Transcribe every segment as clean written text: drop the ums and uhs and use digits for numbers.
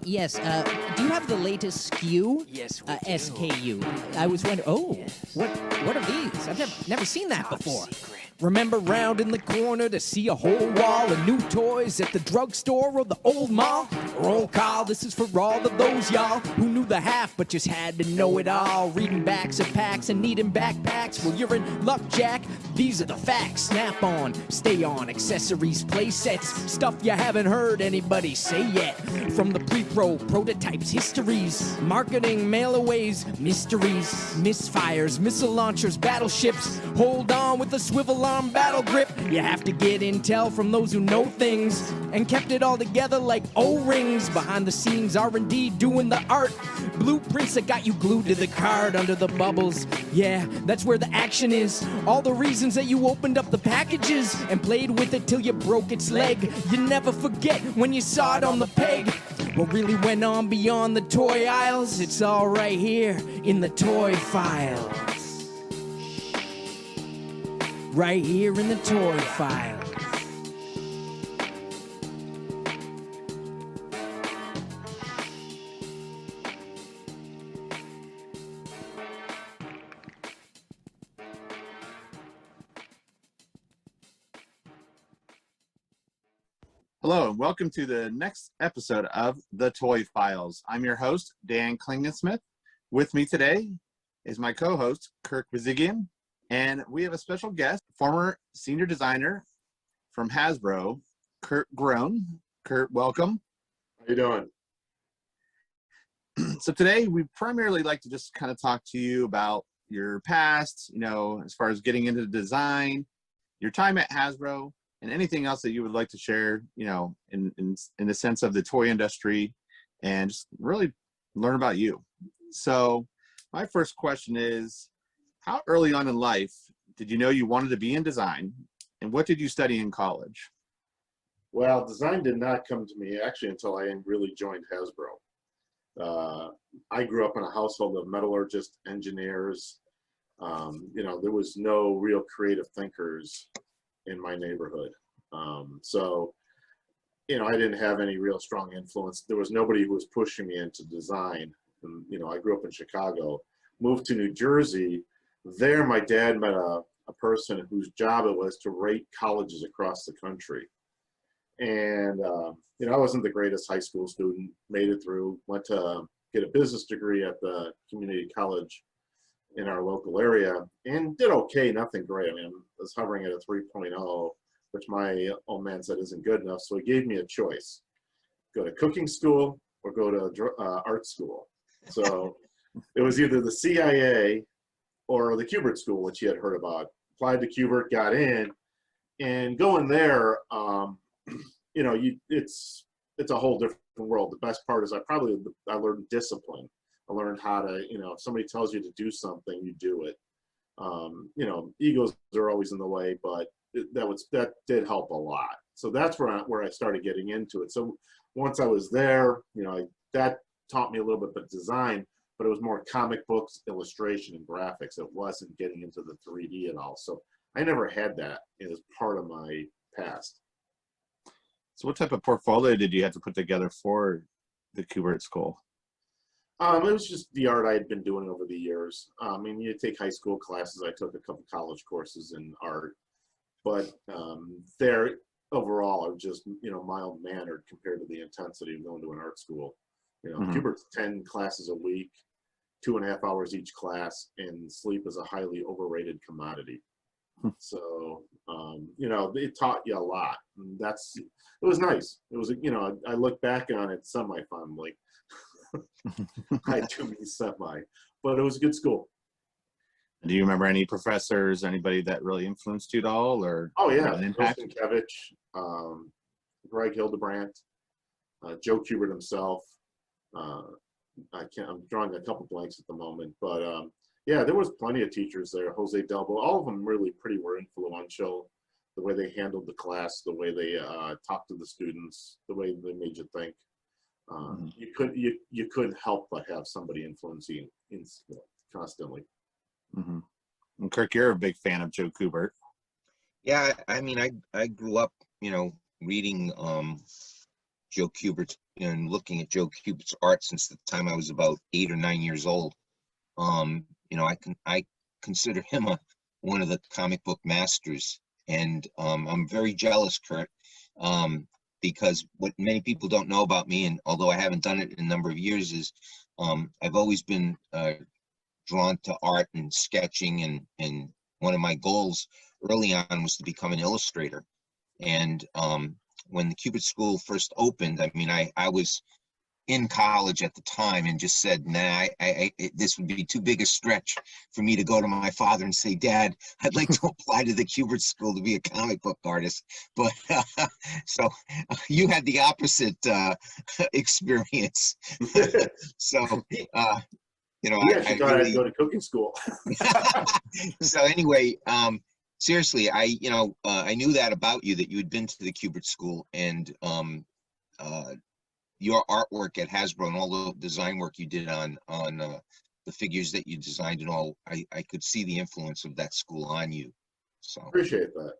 Yes. Do you have the latest SKU? Yes, we do. SKU. I was wondering. Oh, Yes. what are these? I've never seen that Top before. secret. Remember round in the corner to see a whole wall of new toys at the drugstore or the old mall? Roll call, this is for all of those y'all who knew the half but just had to know it all. Reading backs of packs and needing backpacks. Well, you're in luck, Jack. These are the facts. Snap on, stay on, accessories, play sets, stuff you haven't heard anybody say yet. From the pre-pro, prototypes, histories, marketing, mailaways, mysteries, misfires, missile launchers, battleships. Hold on with a swivel arm battle grip. You have to get intel from those who know things and kept it all together like O-rings. Behind the scenes, R&D doing the art. Blueprints that got you glued to the card under the bubbles. Yeah, that's where the action is. All the reasons that you opened up the packages and played with it till you broke its leg. You never forget when you saw it on the peg. What really went on beyond the toy aisles? It's all right here in the toy files. Right here in the toy files. Hello, and welcome to the next episode of The Toy Files. I'm your host, Dan Klingensmith. With me today is my co-host, Kirk Vizigian, and we have a special guest, former senior designer from Hasbro, Kurt Groen. Kurt, welcome. How you doing? So today, we primarily like to just kind of talk to you about your past, as far as getting into design, your time at Hasbro, and anything else that you would like to share, in the sense of the toy industry, and just really learn about you. So my first question is, how early on in life did you know you wanted to be in design, and what did you study in college? Well, design did not come to me actually until I really joined Hasbro. I grew up in a household of metallurgists, engineers. There was no real creative thinkers in my neighborhood. I didn't have any real strong influence. There was nobody who was pushing me into design. And, I grew up in Chicago, moved to New Jersey. There, my dad met a person whose job it was to rate colleges across the country. And, I wasn't the greatest high school student, made it through, went to get a business degree at the community college in our local area, and did okay, nothing great. I mean, I was hovering at a 3.0, which my old man said isn't good enough. So he gave me a choice: go to cooking school or go to art school. So it was either the CIA or the Kubert school, which he had heard about. Applied to Kubert, got in, and going there, it's a whole different world. The best part is I learned discipline. I learned how to, if somebody tells you to do something, you do it. Egos are always in the way, but that did help a lot. So that's where I started getting into it. So once I was there, that taught me a little bit about design, but it was more comic books, illustration, and graphics. It wasn't getting into the 3D at all. So I never had that as part of my past. So what type of portfolio did you have to put together for the Kubert School? It was just the art I had been doing over the years. You take high school classes. I took a couple college courses in art, but there overall are just mild mannered compared to the intensity of going to an art school. Kubert's 10 classes a week, 2.5 hours each class, and sleep is a highly overrated commodity. So it taught you a lot. And it was nice. It was I look back on it semi-fondly. I do mean semi, but it was a good school. Do you remember any professors, anybody that really influenced you at all, or oh yeah, an impact? Kevich, Greg Hildebrandt, Joe Kubert himself. I'm drawing a couple blanks at the moment, but yeah, there was plenty of teachers there. Jose Delbo, all of them really were influential. The way they handled the class, the way they talked to the students, the way they made you think. You couldn't help but have somebody influencing constantly. Mm-hmm. And Kirk, you're a big fan of Joe Kubert. Yeah, I grew up, reading Joe Kubert and looking at Joe Kubert's art since the time I was about 8 or 9 years old. You know, I consider him one of the comic book masters, and I'm very jealous, Kurt, because what many people don't know about me, and although I haven't done it in a number of years, is I've always been drawn to art and sketching, and one of my goals early on was to become an illustrator. And when the Kubert School first opened, I mean, I was in college at the time and just said, nah, this would be too big a stretch for me to go to my father and say, Dad, I'd like to apply to the Kubert School to be a comic book artist. But so you had the opposite experience. So, you know, You actually thought I'd go to cooking school. So anyway, seriously, I knew that about you, that you had been to the Kubert School, and your artwork at Hasbro and all the design work you did on the figures that you designed and all, I could see the influence of that school on you. So Appreciate that.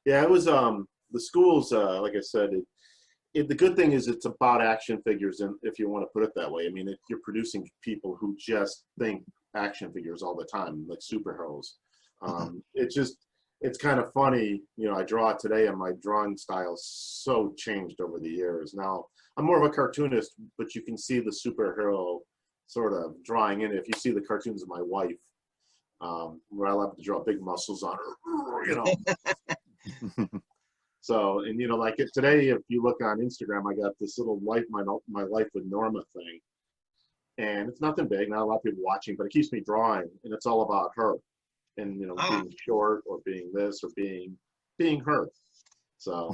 Yeah, it was the schools. Like I said, the good thing is it's about action figures, and if you want to put it that way, I mean, you're producing people who just think action figures all the time, like superheroes. It's kind of funny, you know, I draw today and my drawing style so changed over the years. Now I'm more of a cartoonist, but you can see the superhero sort of drawing in it. If you see the cartoons of my wife, where I love to draw big muscles on her, you know. So, and you know, like today, if you look on Instagram, I got this little my life with Norma thing, and it's nothing big, not a lot of people watching, but it keeps me drawing, and it's all about her. And you know, being short or being this or being her. So,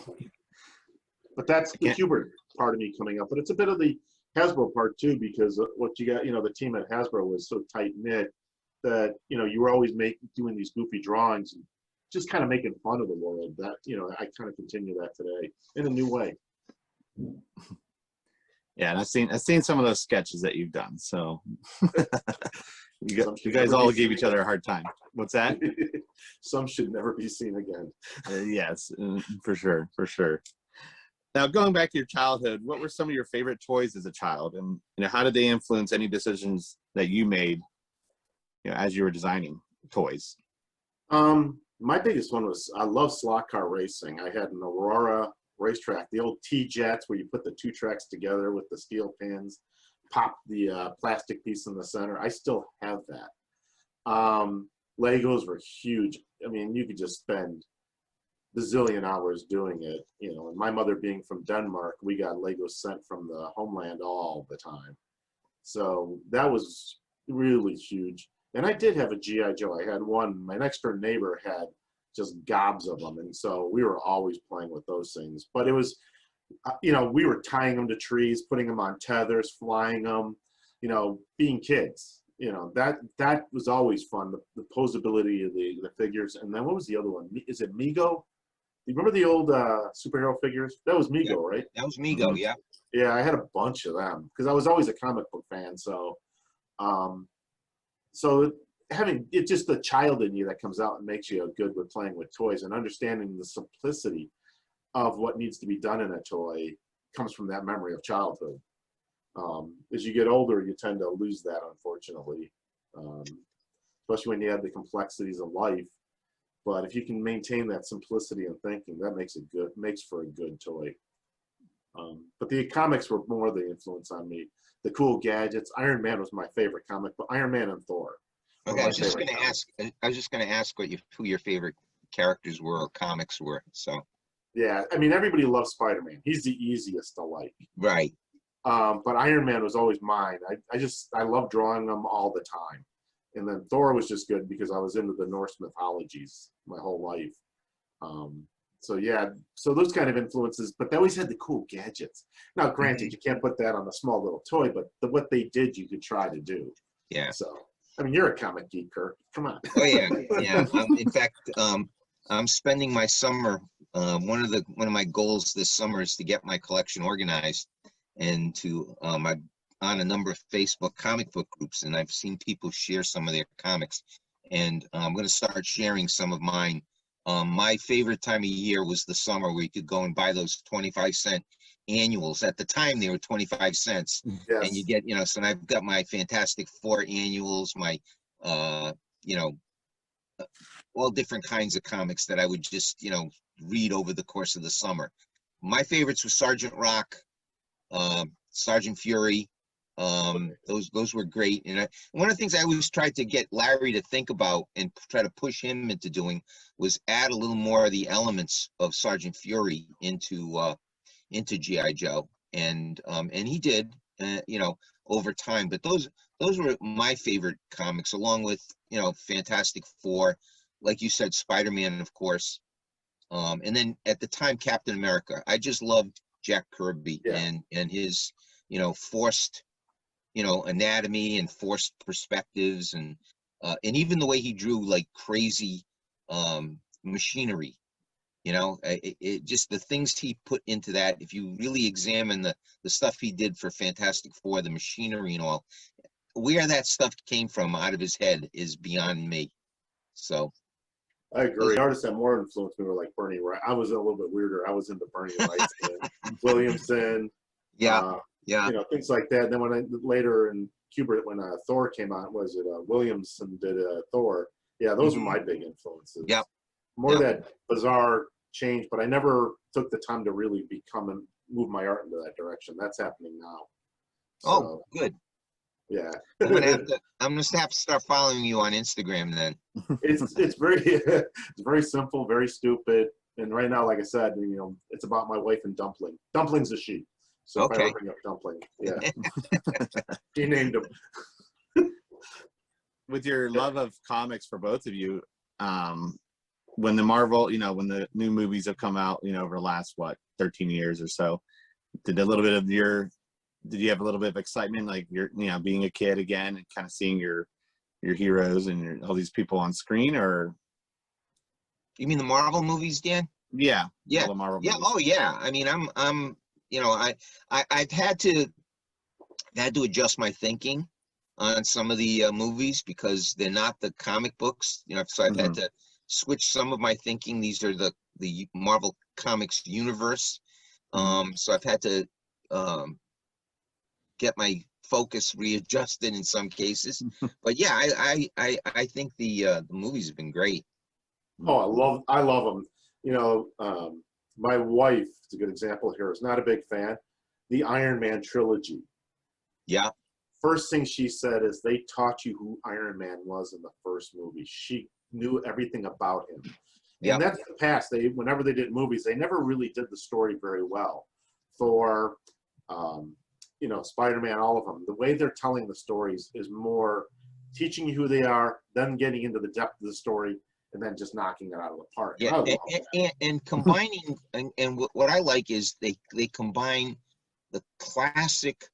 but that's the Kubert part of me coming up. But it's a bit of the Hasbro part too, because what you got, you know, the team at Hasbro was so tight knit that, you know, you were always doing these goofy drawings and just kind of making fun of the world. That, you know, I kind of continue that today in a new way. Yeah, and I've seen some of those sketches that you've done. So you guys all gave each other a hard time. What's that? Some should never be seen again. Yes, for sure, for sure. Now, going back to your childhood, what were some of your favorite toys as a child, and you know, how did they influence any decisions that you made, you know, as you were designing toys? My biggest one was, I love slot car racing. I had an Aurora racetrack, the old T-Jets where you put the two tracks together with the steel pins, pop the plastic piece in the center. I still have that. Legos were huge. I mean, you could just spend bazillion hours doing it, you know. And my mother being from Denmark, we got Legos sent from the homeland all the time. So that was really huge. And I did have a G.I. Joe. I had one. My next door neighbor had just gobs of them. And so we were always playing with those things. But it was, you know, we were tying them to trees, putting them on tethers, flying them, you know, being kids. You know, that was always fun, the posability of the figures. And then what was the other one? Is it Mego? Do you remember the old superhero figures? That was Mego, right? that was Mego, yeah. Yeah, I had a bunch of them because I was always a comic book fan. So, having it's just the child in you that comes out and makes you good with playing with toys, and understanding the simplicity of what needs to be done in a toy comes from that memory of childhood. As you get older, you tend to lose that, unfortunately, especially when you have the complexities of life. But if you can maintain that simplicity and thinking, that makes for a good toy. But the comics were more the influence on me. The cool gadgets. Iron Man was my favorite comic, but Iron Man and Thor. Okay, I was just going to ask who your favorite characters were or comics were. So. Yeah, I mean, everybody loves Spider-Man. He's the easiest to like. Right. But Iron Man was always mine. I love drawing them all the time. And then Thor was just good because I was into the Norse mythologies my whole life. So yeah, so those kind of influences, but they always had the cool gadgets. Now, granted, you can't put that on a small little toy, but what they did, you could try to do. Yeah. So, I mean, you're a comic geek, Kurt. Come on. Oh yeah, yeah. In fact, I'm spending my summer. One of my goals this summer is to get my collection organized, and to I'm on a number of Facebook comic book groups, and I've seen people share some of their comics, and I'm going to start sharing some of mine. My favorite time of year was the summer, where you could go and buy those 25-cent annuals. At the time, they were 25 cents. Yes. And you get, so I've got my Fantastic Four annuals, my, you know, all different kinds of comics that I would just, read over the course of the summer. My favorites were Sergeant Rock, Sergeant Fury. Those were great. And one of the things I always tried to get Larry to think about and try to push him into doing was add a little more of the elements of Sergeant Fury into G.I. Joe. And he did, over time. But those were my favorite comics, along with, Fantastic Four, like you said, Spider-Man, of course. And then at the time, Captain America. I just loved Jack Kirby and his, forced, anatomy and forced perspectives, and even the way he drew like crazy machinery. It just the things he put into that. If you really examine the stuff he did for Fantastic Four, the machinery and all, where that stuff came from out of his head is beyond me. So I agree. Artists that more influenced me were like Bernie Wright. I was a little bit weirder. I was into Bernie Wright and Williamson. Things like that. And then when later in Kubert, when Thor came out, Williamson did Thor? Yeah, those were my big influences. Yep. More that bizarre change, but I never took the time to really become and move my art into that direction. That's happening now. So, good. Yeah. I'm gonna have to start following you on Instagram then. It's very simple, very stupid. And right now, like I said, it's about my wife and Dumpling. Dumpling's a she. So if I ever bring up Dumpling, she named him. With your love of comics for both of you, when the Marvel, when the new movies have come out, over the last 13 years or so, did you have a little bit of excitement, like you're being a kid again and kind of seeing your heroes and all these people on screen? Or you mean the Marvel movies, Dan? Yeah. All the Marvel movies. Oh yeah. I mean, I'm I've had to adjust my thinking on some of the movies because they're not the comic books, so I've had to switch some of my thinking. These are the Marvel Comics universe. So I've had to get my focus readjusted in some cases. But yeah, I think the movies have been great. Oh, I love them. My wife, it's a good example here, is not a big fan. The Iron Man trilogy. Yeah. First thing she said is they taught you who Iron Man was in the first movie. She knew everything about him. Yeah. And that's the past. Whenever they did movies, they never really did the story very well. For Spider-Man, all of them. The way they're telling the stories is more teaching you who they are, then getting into the depth of the story, and then just knocking it out of the park. Yeah, and combining, and what I like is they combine the classic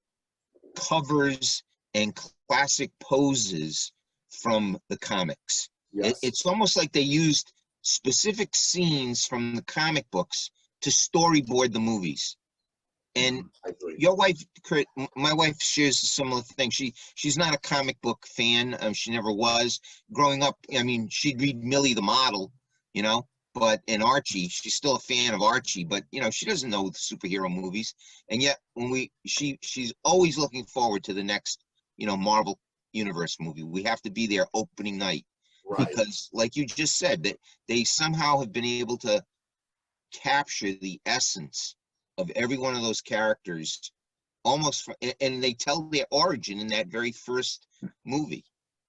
covers and classic poses from the comics. Yes. It's almost like they used specific scenes from the comic books to storyboard the movies. And your wife, my wife, shares a similar thing. She's not a comic book fan. She never was. Growing up, I mean, she'd read Millie the Model, but in Archie, she's still a fan of Archie. But she doesn't know the superhero movies. And yet, when she's always looking forward to the next, Marvel Universe movie. We have to be there opening night, because, like you just said, that they somehow have been able to capture the essence of every one of those characters, almost, and they tell their origin in that very first movie.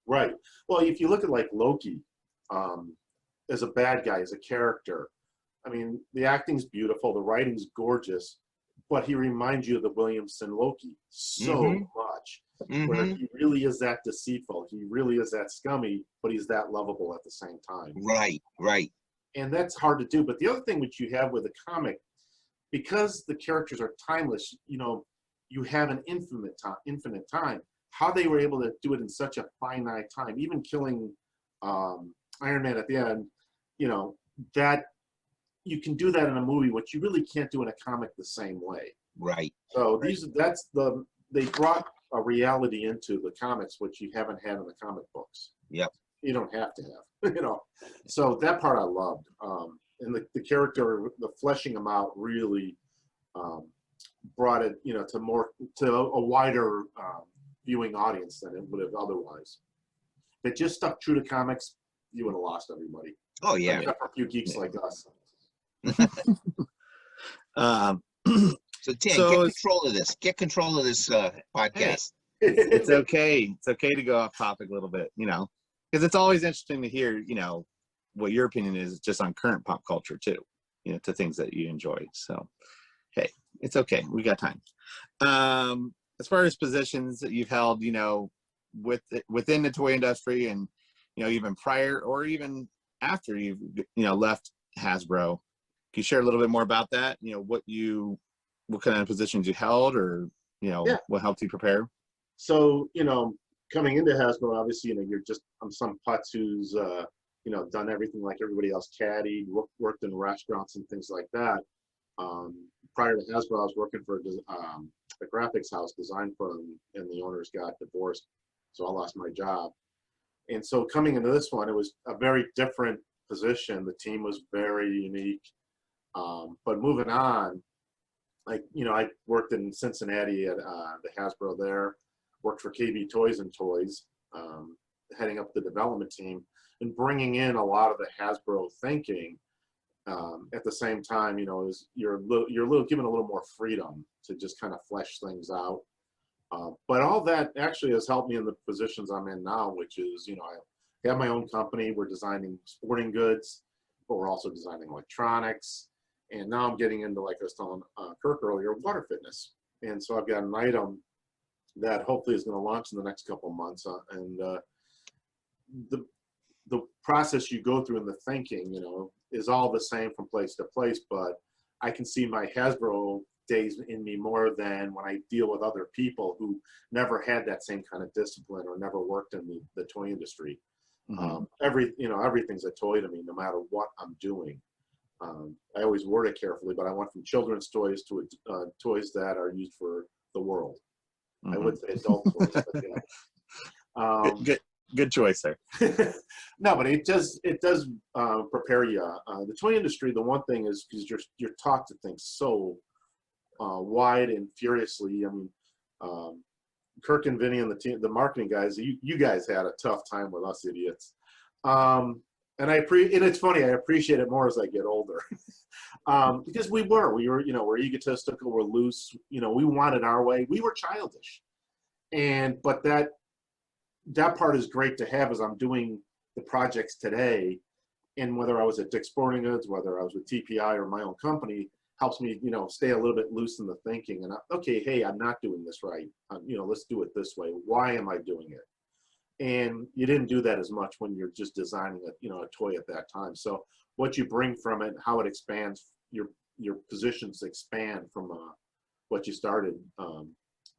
Right. Well, if you look at like Loki, as a bad guy, as a character, I mean, the acting's beautiful, the writing's gorgeous, but he reminds you of the Williamson Loki so much, where he really is that deceitful, he really is that scummy, but he's that lovable at the same time. Right. And that's hard to do. But the other thing which you have with a comic, because the characters are timeless, you have an infinite time. How they were able to do it in such a finite time, even killing Iron Man at the end, that you can do that in a movie, which you really can't do in a comic the same way. Right. So they brought a reality into the comics, which you haven't had in the comic books. Yep. You don't have to have, So that part I loved. And the character, the fleshing them out really brought it, to a wider viewing audience than it would have otherwise. If it just stuck true to comics, you would have lost everybody. Oh yeah. Except for a few geeks like us. So Tim, So get control of this. Get control of this podcast. it's okay. It's okay to go off topic a little bit, because it's always interesting to hear, what your opinion is just on current pop culture too, to things that you enjoy. So, hey, it's okay. We got time. As far as positions that you've held, within the toy industry and, even prior or even after you've, left Hasbro, can you share a little bit more about that? What kind of positions you held, or, what helped you prepare? So, coming into Hasbro, obviously, I'm some putz who's, done everything like everybody else, caddied, worked in restaurants and things like that. Prior to Hasbro, I was working for a graphics house design firm, and the owners got divorced, so I lost my job. And so coming into this one, it was a very different position. The team was very unique. But moving on, I worked in Cincinnati at the Hasbro there, worked for KB Toys and Toys, heading up the development team and bringing in a lot of the Hasbro thinking. At the same time, you're given a little more freedom to just kind of flesh things out. But all that actually has helped me in the positions I'm in now, which is, I have my own company. We're designing sporting goods, but we're also designing electronics. And now I'm getting into, like I was telling Kirk earlier, water fitness. And so I've got an item that hopefully is going to launch in the next couple of months. The process you go through in the thinking, is all the same from place to place, but I can see my Hasbro days in me more than when I deal with other people who never had that same kind of discipline or never worked in the toy industry. Mm-hmm. Everything's a toy to me, no matter what I'm doing. I always word it carefully, but I went from children's toys to toys that are used for the world. Mm-hmm. I would say adult toys, but yeah. Good choice there. No, but it does prepare you. The toy industry, the one thing is because you're taught to think so wide and furiously. I mean, Kirk and Vinny and the marketing guys, you guys had a tough time with us idiots. And it's funny, I appreciate it more as I get older. Because we were we're egotistical, we're loose, we wanted our way. We were childish. But that part is great to have as I'm doing the projects today. And whether I was at Dick's Sporting Goods, whether I was with TPI or my own company, helps me, stay a little bit loose in the thinking. And okay, hey, I'm not doing this right. Let's do it this way. Why am I doing it? And you didn't do that as much when you're just designing a toy at that time. So what you bring from it, how it expands, your positions expand from what you started,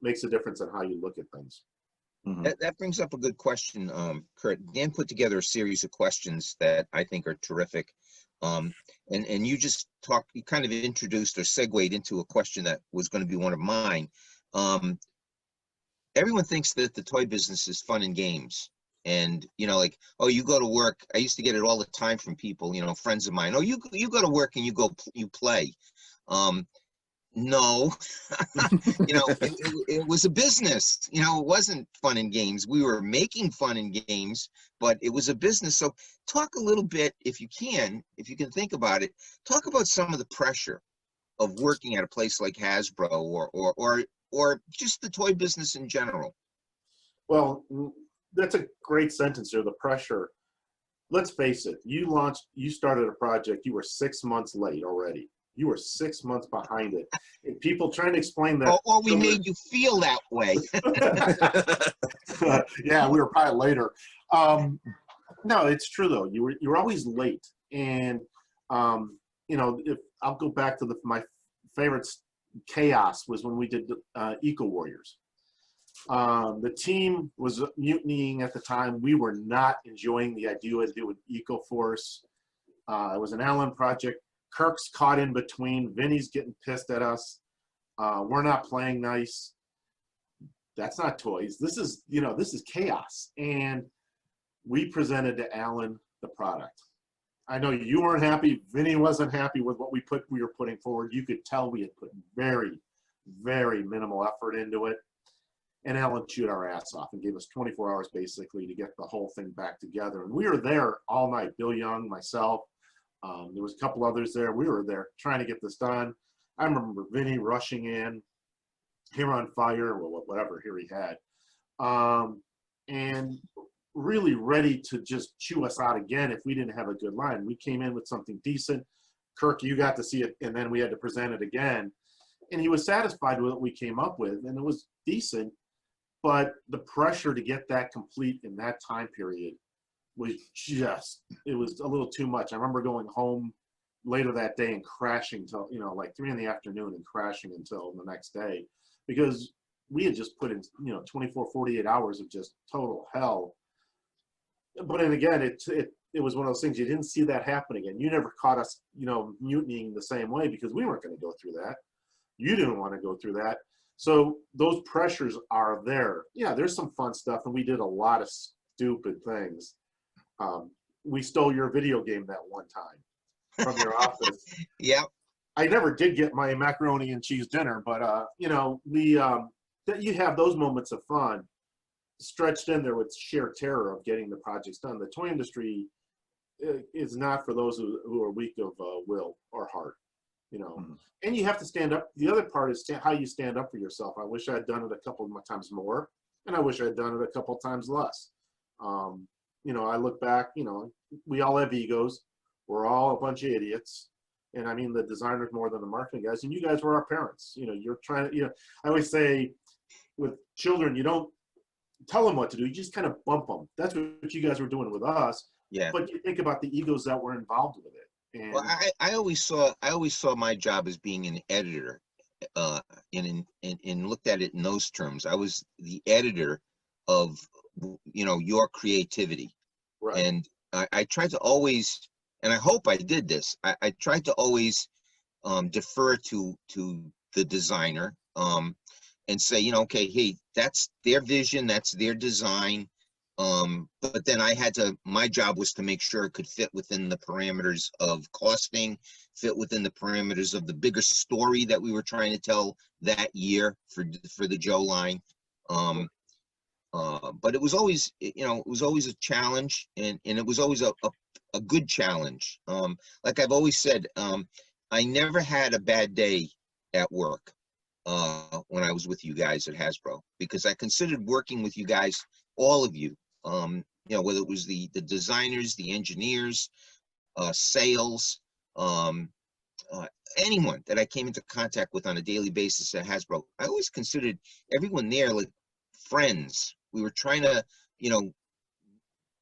makes a difference in how you look at things. Mm-hmm. That brings up a good question, Kurt. Dan put together a series of questions that I think are terrific. And you just you kind of introduced or segued into a question that was going to be one of mine. Everyone thinks that the toy business is fun and games. And, like, oh, you go to work. I used to get it all the time from people, friends of mine. Oh, you go to work and you play. No, it was a business. It wasn't fun and games. We were making fun and games, but it was a business. So talk a little bit, if you can think about it, talk about some of the pressure of working at a place like Hasbro or just the toy business in general. Well, that's a great sentence there, the pressure. Let's face it, you started a project, you were 6 months late already. You were 6 months behind it. And people trying to explain that. Or we made you feel that way. Yeah, we were probably later. No, it's true though. You were always late. And if I'll go back to my favorite chaos was when we did Eco Warriors. The team was mutinying at the time. We were not enjoying the idea of doing Eco Force. It was an Allen project. Kirk's caught in between. Vinny's getting pissed at us. We're not playing nice. That's not toys. This is chaos. And we presented to Allen the product. I know you weren't happy. Vinny wasn't happy with what we were putting forward. You could tell we had put very, very minimal effort into it. And Ellen chewed our ass off and gave us 24 hours basically to get the whole thing back together. And we were there all night, Bill Young, myself, there was a couple others there. We were there trying to get this done. I remember Vinny rushing in, hair on fire, or whatever hair he had, and really ready to just chew us out again if we didn't have a good line. We came in with something decent. Kirk, you got to see it, and then we had to present it again. And he was satisfied with what we came up with, and it was decent. But the pressure to get that complete in that time period was just, it was a little too much. I remember going home later that day and crashing till, you know, like 3 in the afternoon and crashing until the next day, because we had just put in, you know, 24, 48 hours of just total hell. But then again, it was one of those things, you didn't see that happen again. You never caught us, you know, mutinying the same way, because we weren't going to go through that. You didn't want to go through that. So those pressures are there. Yeah, there's some fun stuff, and we did a lot of stupid things. We stole your video game that one time from your office. Yeah. I never did get my macaroni and cheese dinner, but you know, that you have those moments of fun stretched in there with sheer terror of getting the projects done. The toy industry is not for those who are weak of will or heart, you know. Mm-hmm. And you have to stand up. The other part is how you stand up for yourself. I wish I had done it a couple of times more, and I wish I had done it a couple of times less. You know, I look back, you know, we all have egos. We're all a bunch of idiots. And I mean, the designers more than the marketing guys. And you guys were our parents. You know, you're trying to, you know, I always say with children, you don't tell them what to do. You just kind of bump them. That's what you guys were doing with us. Yeah. But you think about the egos that were involved with it. And well, I always saw my job as being an editor, and looked at it in those terms. I was the editor of, you know, your creativity. right. And I tried to always, and I hope I did this, I tried to always defer to the designer, and say, you know, okay, hey, that's their vision, that's their design. But then my job was to make sure it could fit within the parameters of costing, fit within the parameters of the bigger story that we were trying to tell that year for the Joe line. But it was always, you know, it was always a challenge, and it was always a good challenge. Like I've always said, I never had a bad day at work when I was with you guys at Hasbro, because I considered working with you guys, all of you, you know, whether it was the designers, the engineers, sales, anyone that I came into contact with on a daily basis at Hasbro, I always considered everyone there like friends. We were trying to, you know,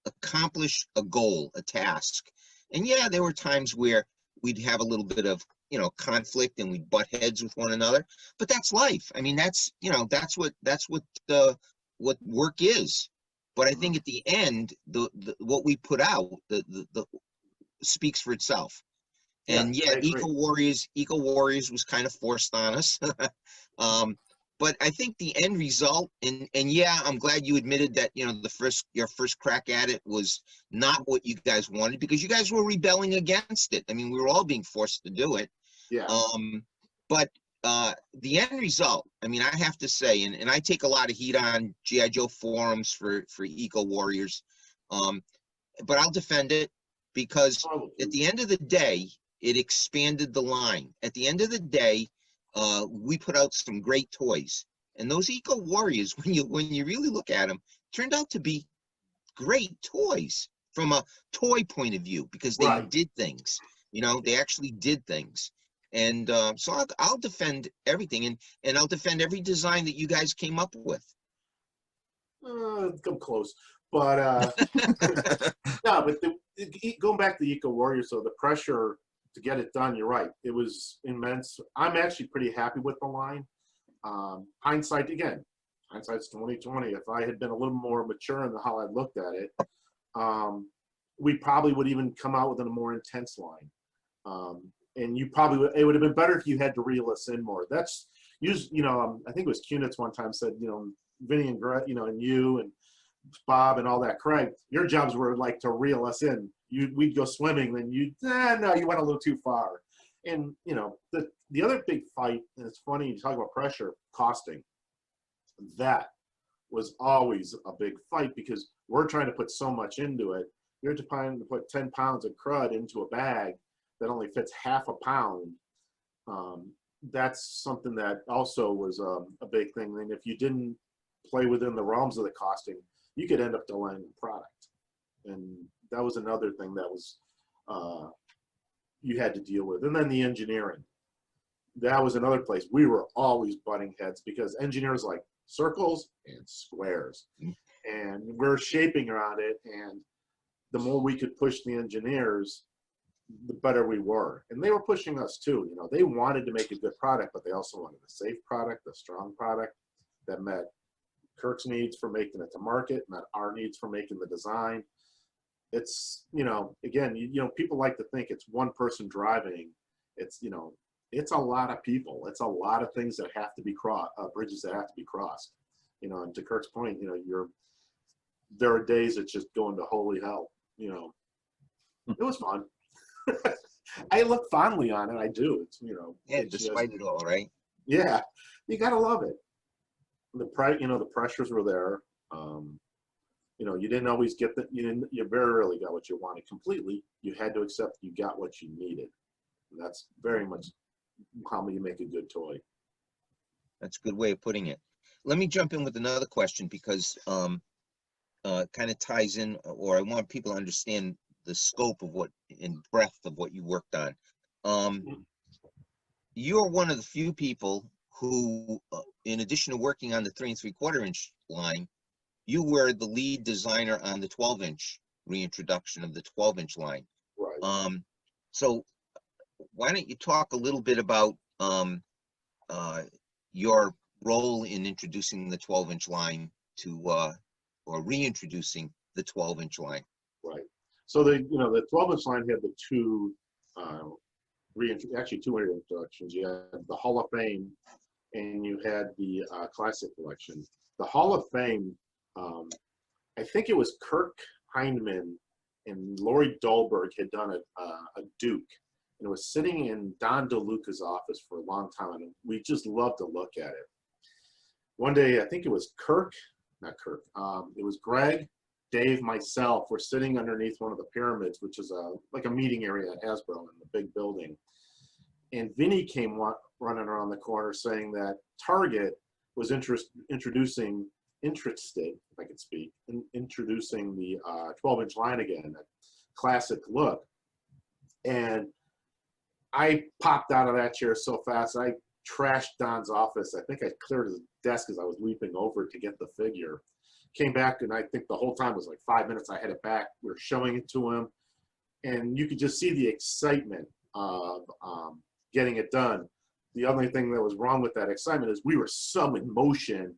accomplish a goal, a task. And yeah, there were times where we'd have a little bit of, you know, conflict, and we'd butt heads with one another, but that's life. I mean, that's, you know, that's what what work is. But I think at the end, what we put out, the speaks for itself. And yeah, Eco Warriors was kind of forced on us. But I think the end result, and yeah, I'm glad you admitted that, you know, your first crack at it was not what you guys wanted, because you guys were rebelling against it. I mean, we were all being forced to do it. Yeah. But the end result, I mean, I have to say, and I take a lot of heat on G.I. Joe forums for Eco Warriors, but I'll defend it, because at the end of the day, it expanded the line. At the end of the day, we put out some great toys, and those Eco Warriors, when you really look at them, turned out to be great toys from a toy point of view, because they did things. You know, they actually did things. And so I'll defend everything, and I'll defend every design that you guys came up with. Come close, but no. But going back to the Eco Warriors, so the pressure to get it done, you're right, it was immense. I'm actually pretty happy with the line. Hindsight's 2020. If I had been a little more mature in how I looked at it, we probably would even come out with a more intense line. And you probably it would have been better if you had to reel us in more. That's you know, I think it was Kunitz one time said, you know, Vinny and you know, and you and Bob and all that, Craig, your jobs were like to reel us in. We'd go swimming, then no, you went a little too far. And you know, the other big fight, and it's funny, you talk about pressure, costing. That was always a big fight because we're trying to put so much into it. You're trying to put 10 pounds of crud into a bag that only fits half a pound. That's something that also was a big thing. And if you didn't play within the realms of the costing, you could end up delaying the product. And that was another thing that was you had to deal with. And then the engineering. That was another place. We were always butting heads because engineers like circles and squares. And we're shaping around it. And the more we could push the engineers, the better we were. And they were pushing us too. You know, they wanted to make a good product, but they also wanted a safe product, a strong product that met Kirk's needs for making it to market, met our needs for making the design. It's, you know, again, you know, people like to think it's one person driving. It's, you know, it's a lot of people. It's a lot of things that have to be bridges that have to be crossed. You know, and to Kirk's point, you know, there are days it's just going to holy hell. You know, it was fun. I look fondly on it. I do. It's, you know. Yeah, despite it all, right? Yeah, you gotta love it. You know, the pressures were there. You know, you didn't always get you very rarely got what you wanted completely. You had to accept you got what you needed. And that's very much how you make a good toy. That's a good way of putting it. Let me jump in with another question because kind of ties in, or I want people to understand the scope of what and breadth of what you worked on. You're one of the few people who, in addition to working on the 3 3/4 inch line, you were the lead designer on the 12-inch reintroduction of the 12-inch line. Right. So why don't you talk a little bit about your role in introducing the 12-inch line to, or reintroducing the 12-inch line? Right. So the 12-inch line had the two actually two introductions. You had the Hall of Fame and you had the Classic collection. The Hall of Fame, I think it was Kirk Heineman and Lori Dahlberg had done a Duke, and it was sitting in Don DeLuca's office for a long time, and we just loved to look at it. One day, I think it was it was Greg, Dave, myself, we're sitting underneath one of the pyramids, which is like a meeting area at Hasbro in the big building. And Vinny came running around the corner saying that Target was interested, if I could speak, in introducing the 12-inch line again, that classic look. And I popped out of that chair so fast, I trashed Don's office. I think I cleared his desk as I was leaping over to get the figure. Came back, and I think the whole time was like 5 minutes. I had it back. We were showing it to him, and you could just see the excitement of getting it done. The only thing that was wrong with that excitement is we were so in motion,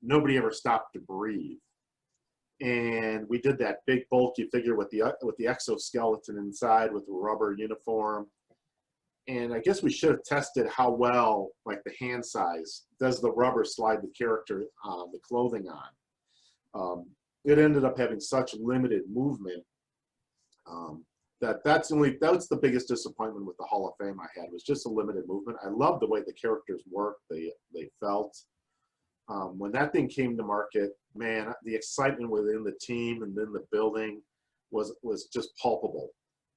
nobody ever stopped to breathe. And we did that big bulky figure with the exoskeleton inside with the rubber uniform. And I guess we should have tested how well, like the hand size, does the rubber slide the character, the clothing on. It ended up having such limited movement that's the biggest disappointment with the Hall of Fame I had, was just a limited movement. I loved the way the characters worked, they felt. When that thing came to market, man, the excitement within the team and then the building was just palpable.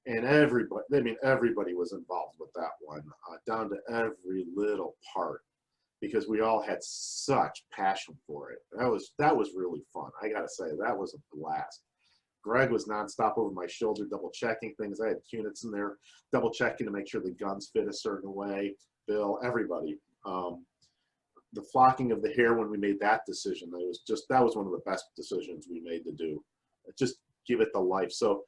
And everybody was involved with that one, down to every little part, because we all had such passion for it. That was really fun. I gotta say, that was a blast. Greg was nonstop over my shoulder, double checking things. I had units in there, double checking to make sure the guns fit a certain way. Bill, everybody. The flocking of the hair when we made that decision, that was one of the best decisions we made to do. Just give it the life. So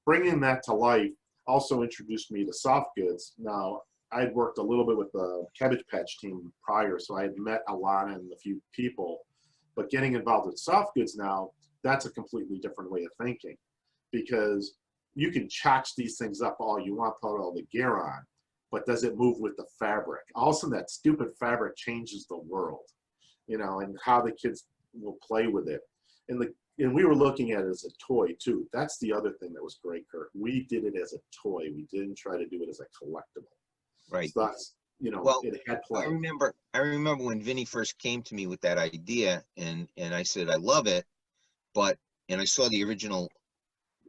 bringing that to life also introduced me to soft goods. Now, I'd worked a little bit with the Cabbage Patch team prior, so I had met Alana and a few people. But getting involved with soft goods now, that's a completely different way of thinking, because you can chatch these things up all you want, put all the gear on, but does it move with the fabric? All of a sudden, that stupid fabric changes the world, and how the kids will play with it. And we were looking at it as a toy too. That's the other thing that was great, Kirk. We did it as a toy. We didn't try to do it as a collectible. Right. So you know, Well, it had I play. remember when Vinny first came to me with that idea, and I said, I love it, but, and I saw the original,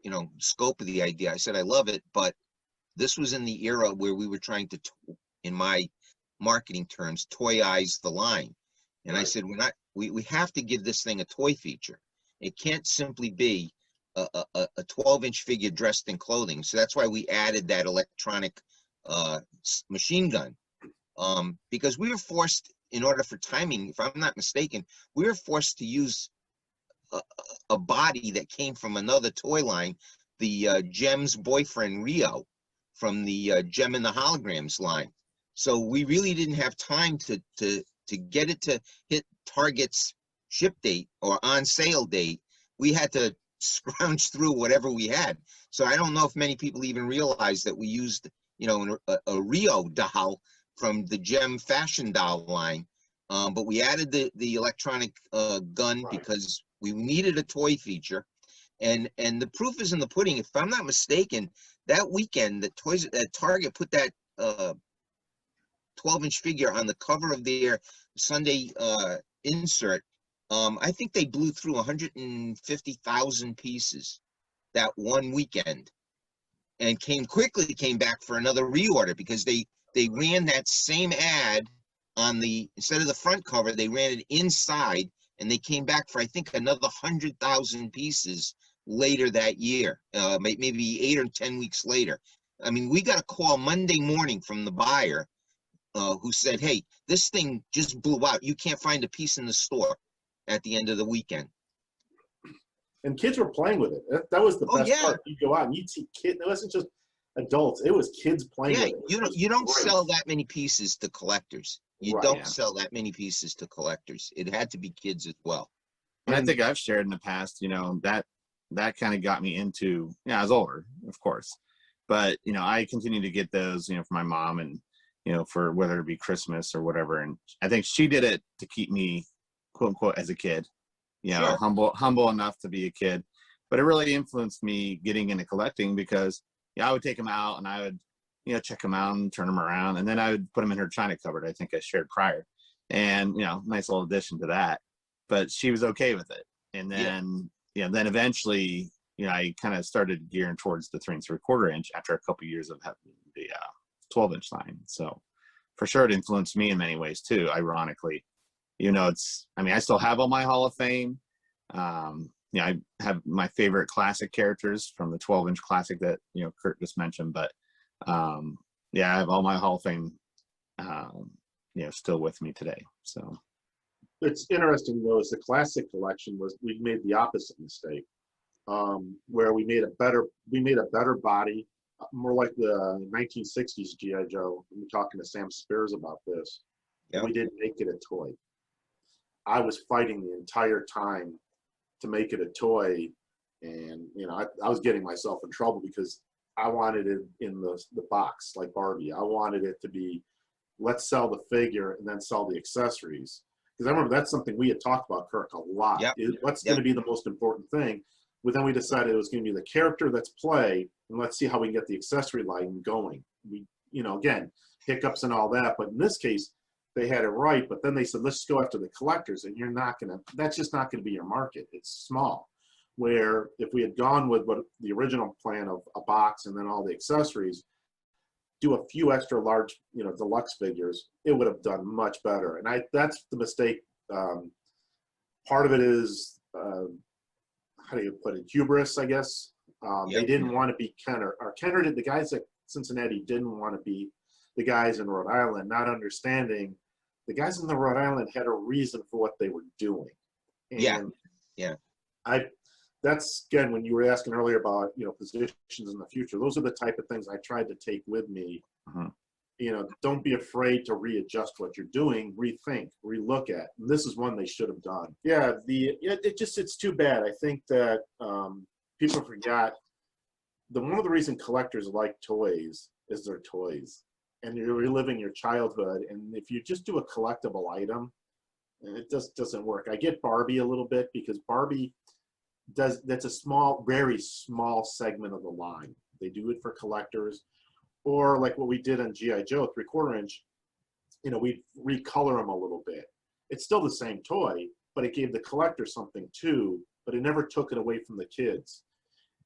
you know, scope of the idea. I said, I love it, but this was in the era where we were trying to, in my marketing terms, toyize the line. And I Right. said, we have to give this thing a toy feature. It can't simply be a 12-inch figure dressed in clothing. So that's why we added that electronic machine gun. Because we were forced, in order for timing, if I'm not mistaken, we were forced to use a body that came from another toy line, the Gem's boyfriend Rio, from the Gem and the Holograms line. So we really didn't have time to get it to hit Target's ship date or on sale date. We had to scrounge through whatever we had. So I don't know if many people even realize that we used, you know, a Rio doll from the Gem fashion doll line. But we added the electronic gun Right. because we needed a toy feature. And the proof is in the pudding. If I'm not mistaken, that weekend, that Target put that 12-inch figure on the cover of their Sunday insert. I think they blew through 150,000 pieces that one weekend, and quickly came back for another reorder because they ran that same ad on instead of the front cover, they ran it inside, and they came back for, I think, another 100,000 pieces later that year, maybe 8 or 10 weeks later. I mean, we got a call Monday morning from the buyer who said, hey, this thing just blew out. You can't find a piece in the store at the end of the weekend. And kids were playing with it. That was the Oh, best yeah. part. You go out and you'd see kids. It wasn't just adults. It was kids playing Yeah, with it. you don't great. sell that many pieces to collectors. You Right, don't yeah. sell that many pieces to collectors. It had to be kids as well. And I And- think I've shared in the past, you know, that kind of got me into, yeah, I was older, of course, but, you know, I continue to get those, you know, for my mom and, you know, for whether it be Christmas or whatever. And I think she did it to keep me, quote unquote, as a kid, you know, Sure. humble enough to be a kid. But it really influenced me getting into collecting because, yeah, I would take them out and I would, you know, check them out and turn them around. And then I would put them in her china cupboard, I think I shared prior. And, you know, nice little addition to that. But she was okay with it. And then, yeah, then eventually, you know, I kind of started gearing towards the 3 3/4 inch after a couple of years of having the 12-inch line. So for sure, it influenced me in many ways too. Ironically, you know, I mean, I still have all my Hall of Fame. You know, I have my favorite classic characters from the 12-inch classic that, you know, Kurt just mentioned. But yeah, I have all my Hall of Fame, you know, still with me today. So. It's interesting though, is the classic collection we made the opposite mistake, where we made a better body, more like the 1960s GI Joe. I'm talking to Sam Spears about this. Yep. We didn't make it a toy. I was fighting the entire time to make it a toy, and you know, I was getting myself in trouble because I wanted it in the box like Barbie. I wanted it to be, let's sell the figure and then sell the accessories. Because I remember that's something we had talked about, Kirk, a lot. Yep. What's going to be the most important thing? But then we decided it was going to be the character that's play, and let's see how we can get the accessory line going. We, you know, again, hiccups and all that. But in this case, they had it right. But then they said, let's go after the collectors, and that's just not going to be your market. It's small. Where if we had gone with what the original plan of a box and then all the accessories, do a few extra large, you know, deluxe figures, it would have done much better. And that's the mistake. Part of it is, how do you put it, hubris, I guess. They didn't want to be Kenner. Or Kenner did, the guys at Cincinnati didn't want to be the guys in Rhode Island, not understanding the guys in the Rhode Island had a reason for what they were doing. And Yeah. That's, again, when you were asking earlier about, you know, positions in the future, those are the type of things I tried to take with me. You know, don't be afraid to readjust what you're doing, rethink, relook at. And this is one they should have done. Yeah, it's too bad. I think that people forgot one of the reasons collectors like toys is they're toys. And you're reliving your childhood. And if you just do a collectible item, it just doesn't work. I get Barbie a little bit because Barbie that's a very small segment of the line. They do it for collectors, or like what we did on GI Joe 3/4 inch. we'd recolor them a little bit. It's still the same toy, but it gave the collector something too, but it never took it away from the kids.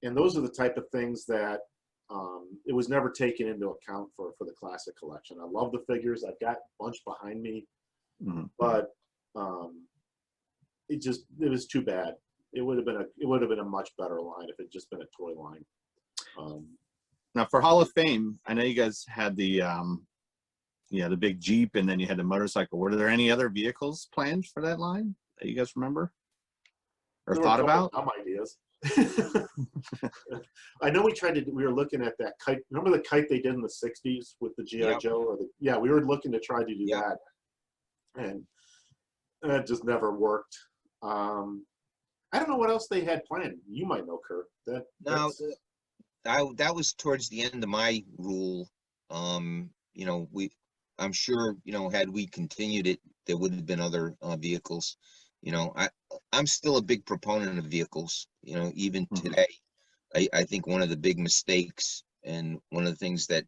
And those are the type of things that it was never taken into account for the classic collection. I love the figures. I've got a bunch behind me, but it was too bad. It would have been a much better line if it just been a toy line. Now for Hall of Fame, I know you guys had the the big Jeep, and then you had the motorcycle. Were there any other vehicles planned for that line that you guys remember or thought about? Some ideas. I know we were looking at that kite. Remember the kite they did in the 60s with the G.I. Joe? We were looking to try to do that. And that just never worked. I don't know what else they had planned. You might know, Kurt. That was towards the end of my rule. I'm sure, had we continued it, there would have been other vehicles. I'm still a big proponent of vehicles, even today. I think one of the big mistakes and one of the things that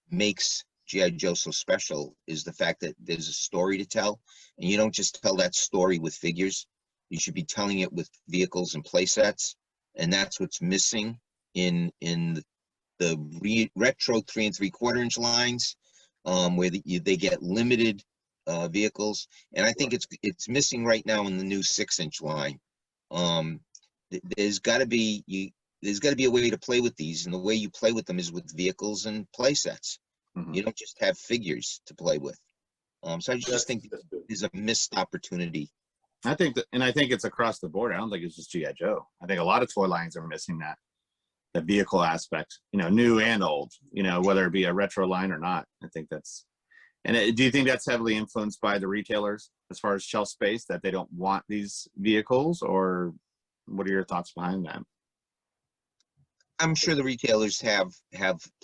makes G.I. Joe so special is the fact that there's a story to tell, and you don't just tell that story with figures. You should be telling it with vehicles and play sets, and that's what's missing in the retro 3 3/4 inch lines, where they get limited vehicles, and I think it's missing right now in the new 6-inch line. There's got to be a way to play with these, and the way you play with them is with vehicles and play sets. You don't just have figures to play with. So I just think there's a missed opportunity. I think it's across the board. I don't think it's just G.I. Joe. I think a lot of toy lines are missing that vehicle aspect, new and old, whether it be a retro line or not. I think that's, and do you think that's heavily influenced by the retailers as far as shelf space, that they don't want these vehicles, or what are your thoughts behind that? I'm sure the retailers have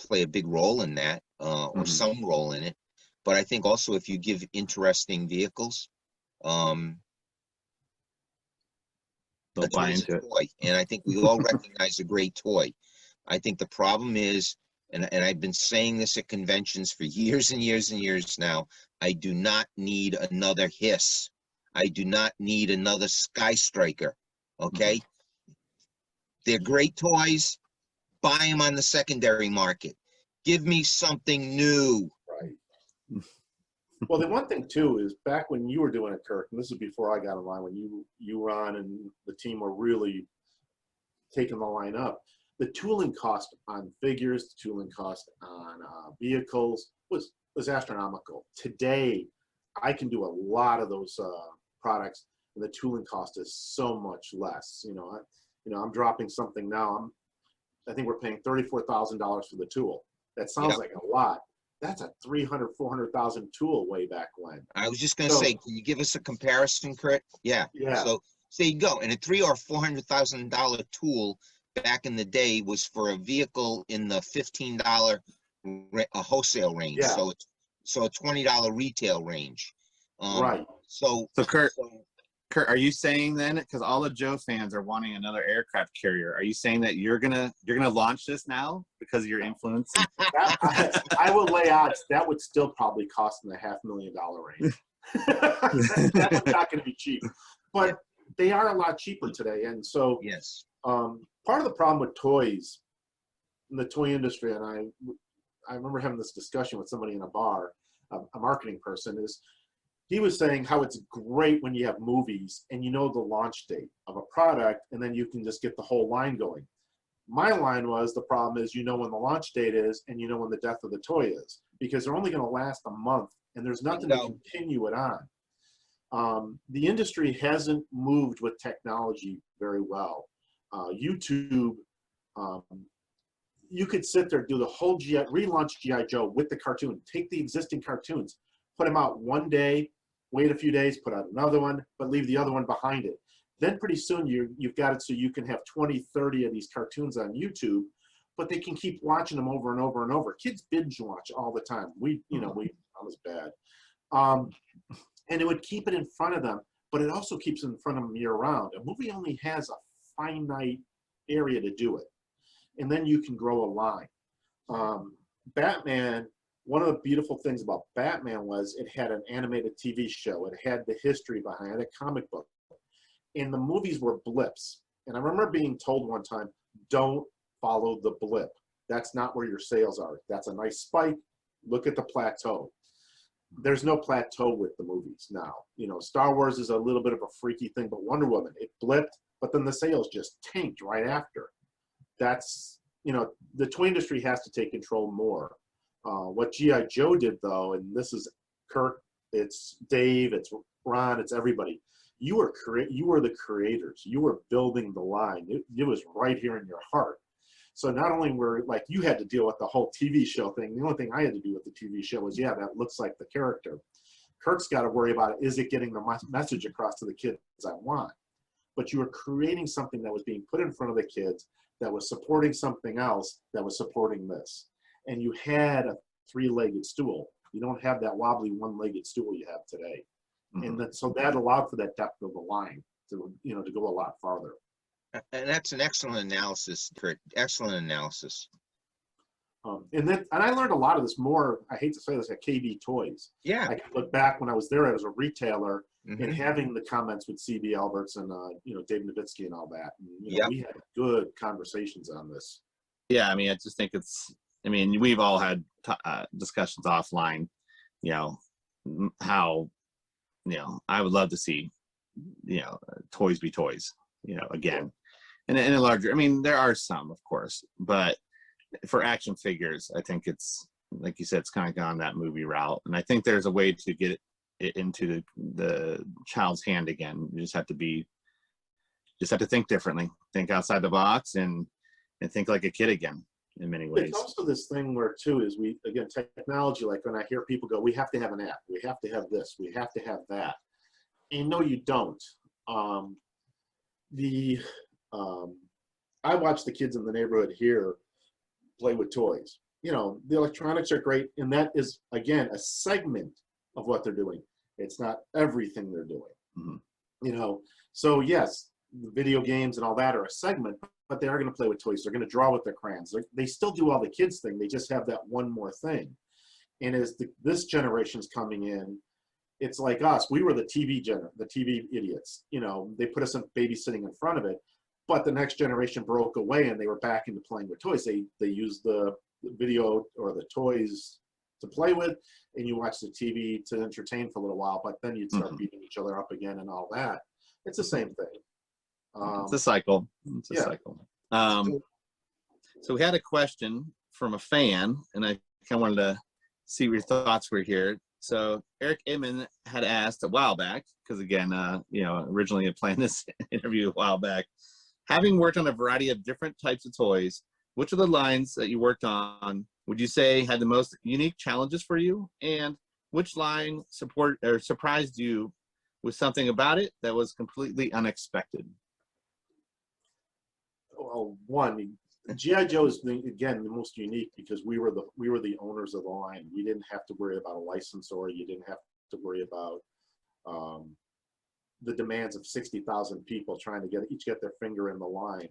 play a big role in that, or some role in it. But I think also if you give interesting vehicles, they'll buy into it. Toy, and I think we all recognize a great toy. I think the problem is, and I've been saying this at conventions for years and years and years now, I do not need another Hiss. I do not need another Sky Striker. Okay? They're great toys. Buy them on the secondary market. Give me something new. Right. Well, the one thing too is back when you were doing it, Kirk, and this is before I got in line, when you were on and the team were really taking the line up, the tooling cost on figures, the tooling cost on vehicles was astronomical. Today, I can do a lot of those products, and the tooling cost is so much less. I'm dropping something now. I think we're paying $34,000 for the tool. That sounds like a lot. That's a 300, 400,000 tool way back when. I was just going to say, can you give us a comparison, Kurt? Yeah. So there you go. And a $300,000 or $400,000 tool back in the day was for a vehicle in the $15 a wholesale range. Yeah. So a $20 retail range. Right. So Kurt, are you saying then, because all the Joe fans are wanting another aircraft carrier, are you saying that you're gonna launch this now because of your influence? I will lay odds that would still probably cost in the $500,000 range. That's not going to be cheap, but they are a lot cheaper today. And so, yes, part of the problem with toys in the toy industry, and I remember having this discussion with somebody in a bar, a marketing person, is he was saying how it's great when you have movies and you know the launch date of a product, and then you can just get the whole line going. My line was, the problem is, when the launch date is, and when the death of the toy is, because they're only going to last a month, and there's nothing to continue it on. The industry hasn't moved with technology very well. YouTube, you could sit there, do the whole relaunch G.I. Joe with the cartoon, take the existing cartoons, put them out one day, wait a few days, put out another one, but leave the other one behind it. Then pretty soon you've got it so you can have 20, 30 of these cartoons on YouTube, but they can keep watching them over and over and over. Kids binge watch all the time. I was bad. And it would keep it in front of them, but it also keeps it in front of them year round. A movie only has a finite area to do it, and then you can grow a line. Batman one of the beautiful things about Batman was it had an animated TV show. It had the history behind it, a comic book. And the movies were blips. And I remember being told one time, don't follow the blip. That's not where your sales are. That's a nice spike. Look at the plateau. There's no plateau with the movies now. You know, Star Wars is a little bit of a freaky thing, but Wonder Woman, it blipped, but then the sales just tanked right after. That's, you know, the toy industry has to take control more. What G.I. Joe did, though, and this is Kirk, it's Dave, it's Ron, it's everybody. You were the creators. You were building the line. It was right here in your heart. So not only were, like, you had to deal with the whole TV show thing. The only thing I had to do with the TV show was, yeah, that looks like the character. Kirk's got to worry about, is it getting the message across to the kids I want? But you were creating something that was being put in front of the kids that was supporting something else that was supporting this. And you had a three-legged stool. You don't have that wobbly one-legged stool you have today. Mhm. And so that allowed for that depth of the line to, you know, to go a lot farther. And that's an excellent analysis, Kurt. Excellent analysis. And I learned a lot of this more, I hate to say this, at KB Toys. Yeah. I can look back when I was there as a retailer and Mhm. having the comments with CB Alberts and, you know, Dave Nowitzki and all that. And, you know, Yep. we had good conversations on this. Yeah, I mean, I just think it's, I mean, we've all had discussions offline, you know, how, you know, I would love to see, you know, toys be toys, you know, again. And in a larger, I mean, there are some, of course, but for action figures, I think it's, like you said, it's kind of gone that movie route. And I think there's a way to get it into the child's hand again. You just have to think differently, think outside the box, and think like a kid again in many ways. It's also this thing where, too, is again, technology, like when I hear people go, we have to have an app, we have to have this, we have to have that. And no, you don't. I watch the kids in the neighborhood here play with toys. You know, the electronics are great, and that is, again, a segment of what they're doing. It's not everything they're doing. Mm-hmm. You know, so yes, the video games and all that are a segment, but they are going to play with toys. They're going to draw with their crayons. They still do all the kids thing. They just have that one more thing. And as this generation's coming in, it's like us. We were the TV idiots. You know, they put us in babysitting in front of it, but the next generation broke away and they were back into playing with toys. They used the video or the toys to play with, and you watch the TV to entertain for a little while, but then you'd start beating each other up again and all that. It's the same thing. It's a cycle. It's a yeah. cycle. So we had a question from a fan, and I kind of wanted to see what your thoughts were here. So Eric Inman had asked a while back, because again, you know, originally I planned this interview a while back. Having worked on a variety of different types of toys, which of the lines that you worked on would you say had the most unique challenges for you? And which line surprised you with something about it that was completely unexpected? Well, one, G.I. Joe is, again, the most unique because we were the owners of the line. We didn't have to worry about a licensor. You didn't have to worry about the demands of 60,000 people trying to each get their finger in the line.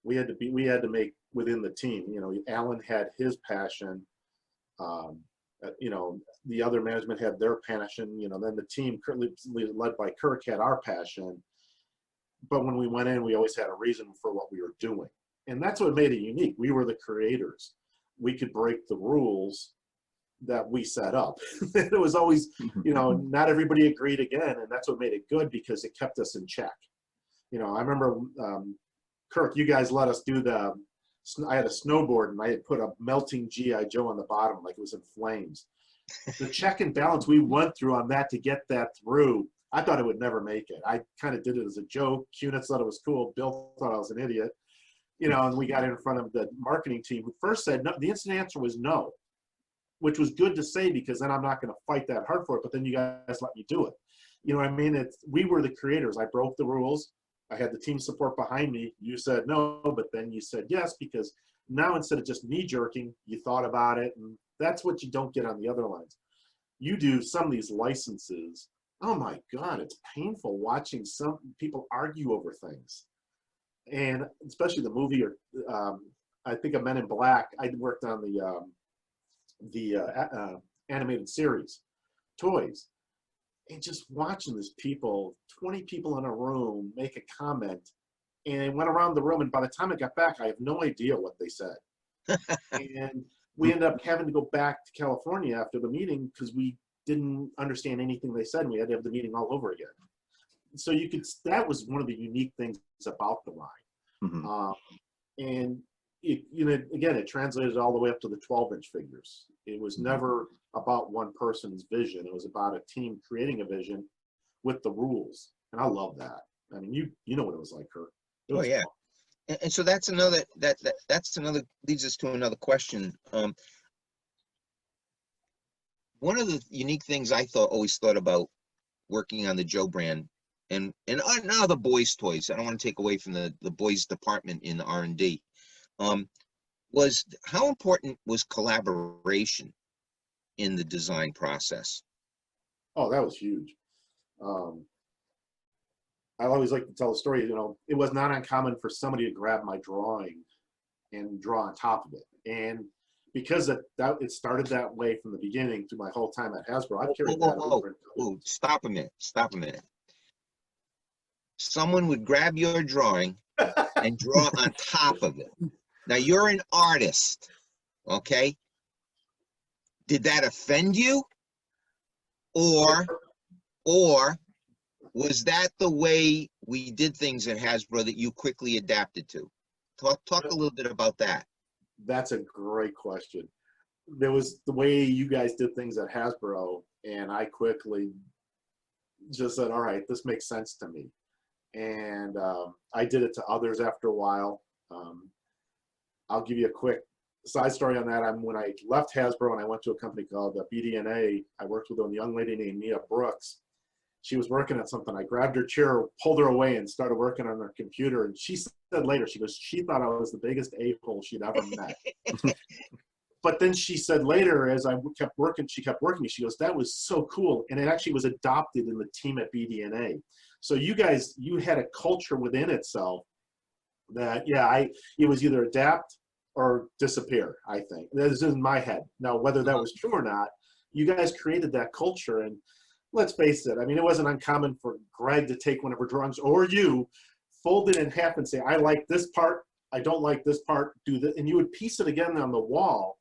We had to make within the team. You know, Alan had his passion. You know, the other management had their passion. You know, then the team led by Kirk had our passion. But when we went in, we always had a reason for what we were doing. And that's what made it unique. We were the creators. We could break the rules that we set up. It was always, you know, not everybody agreed again. And that's what made it good because it kept us in check. You know, I remember, Kirk, you guys let us do I had a snowboard and I had put a melting G.I. Joe on the bottom like it was in flames. The check and balance we went through on that to get that through, I thought it would never make it. I kind of did it as a joke. Kunitz thought it was cool. Bill thought I was an idiot. You know, and we got in front of the marketing team who first said no. The instant answer was no, which was good to say because then I'm not going to fight that hard for it. But then you guys let me do it. You know what I mean? We were the creators. I broke the rules. I had the team support behind me. You said no, but then you said yes because now instead of just knee jerking, you thought about it. And that's what you don't get on the other lines. You do some of these licenses. Oh my God, it's painful watching some people argue over things. And especially the movie, or I think of Men in Black. I worked on animated series, toys, and just watching this people, 20 people in a room, make a comment, and it went around the room. And by the time I got back, I have no idea what they said. And we ended up having to go back to California after the meeting because we didn't understand anything they said, and we had to have the meeting all over again. So that was one of the unique things about the line. Mm-hmm. And it translated all the way up to the 12-inch figures. It was never about one person's vision. It was about a team creating a vision with the rules. And I love that. I mean, you know what it was like, Kurt. It was Oh, yeah. fun. And so that's another, that's another, leads us to another question. One of the unique things I always thought about working on the Joe brand and now the boys' toys, I don't want to take away from the boys' department in the R&D, was how important was collaboration in the design process? Oh, that was huge. I always like to tell a story, it was not uncommon for somebody to grab my drawing and draw on top of it. And because it started that way from the beginning through my whole time at Hasbro, I've carried that over. Stop a minute. Someone would grab your drawing and draw on top of it. Now you're an artist, okay? Did that offend you? Or was that the way we did things at Hasbro that you quickly adapted to? Talk a little bit about that. That's a great question. There was the way you guys did things at Hasbro, and I quickly just said, all right, this makes sense to me. And I did it to others after a while. I'll give you a quick side story on that. When I left Hasbro and I went to a company called BDNA, I worked with a young lady named Mia Brooks. She was working on something. I grabbed her chair, pulled her away, and started working on her computer. And she said later, she goes, she thought I was the biggest a-hole she'd ever met. But then she said later, as I kept working, she kept working me. She goes, that was so cool. And it actually was adopted in the team at BDNA. So you guys, you had a culture within itself that, it was either adapt or disappear, I think. That's in my head. Now, whether that was true or not, you guys created that culture. And let's face it, I mean, it wasn't uncommon for Greg to take one of her drawings, or you, fold it in half and say, I like this part, I don't like this part, do this. And you would piece it again on the wall,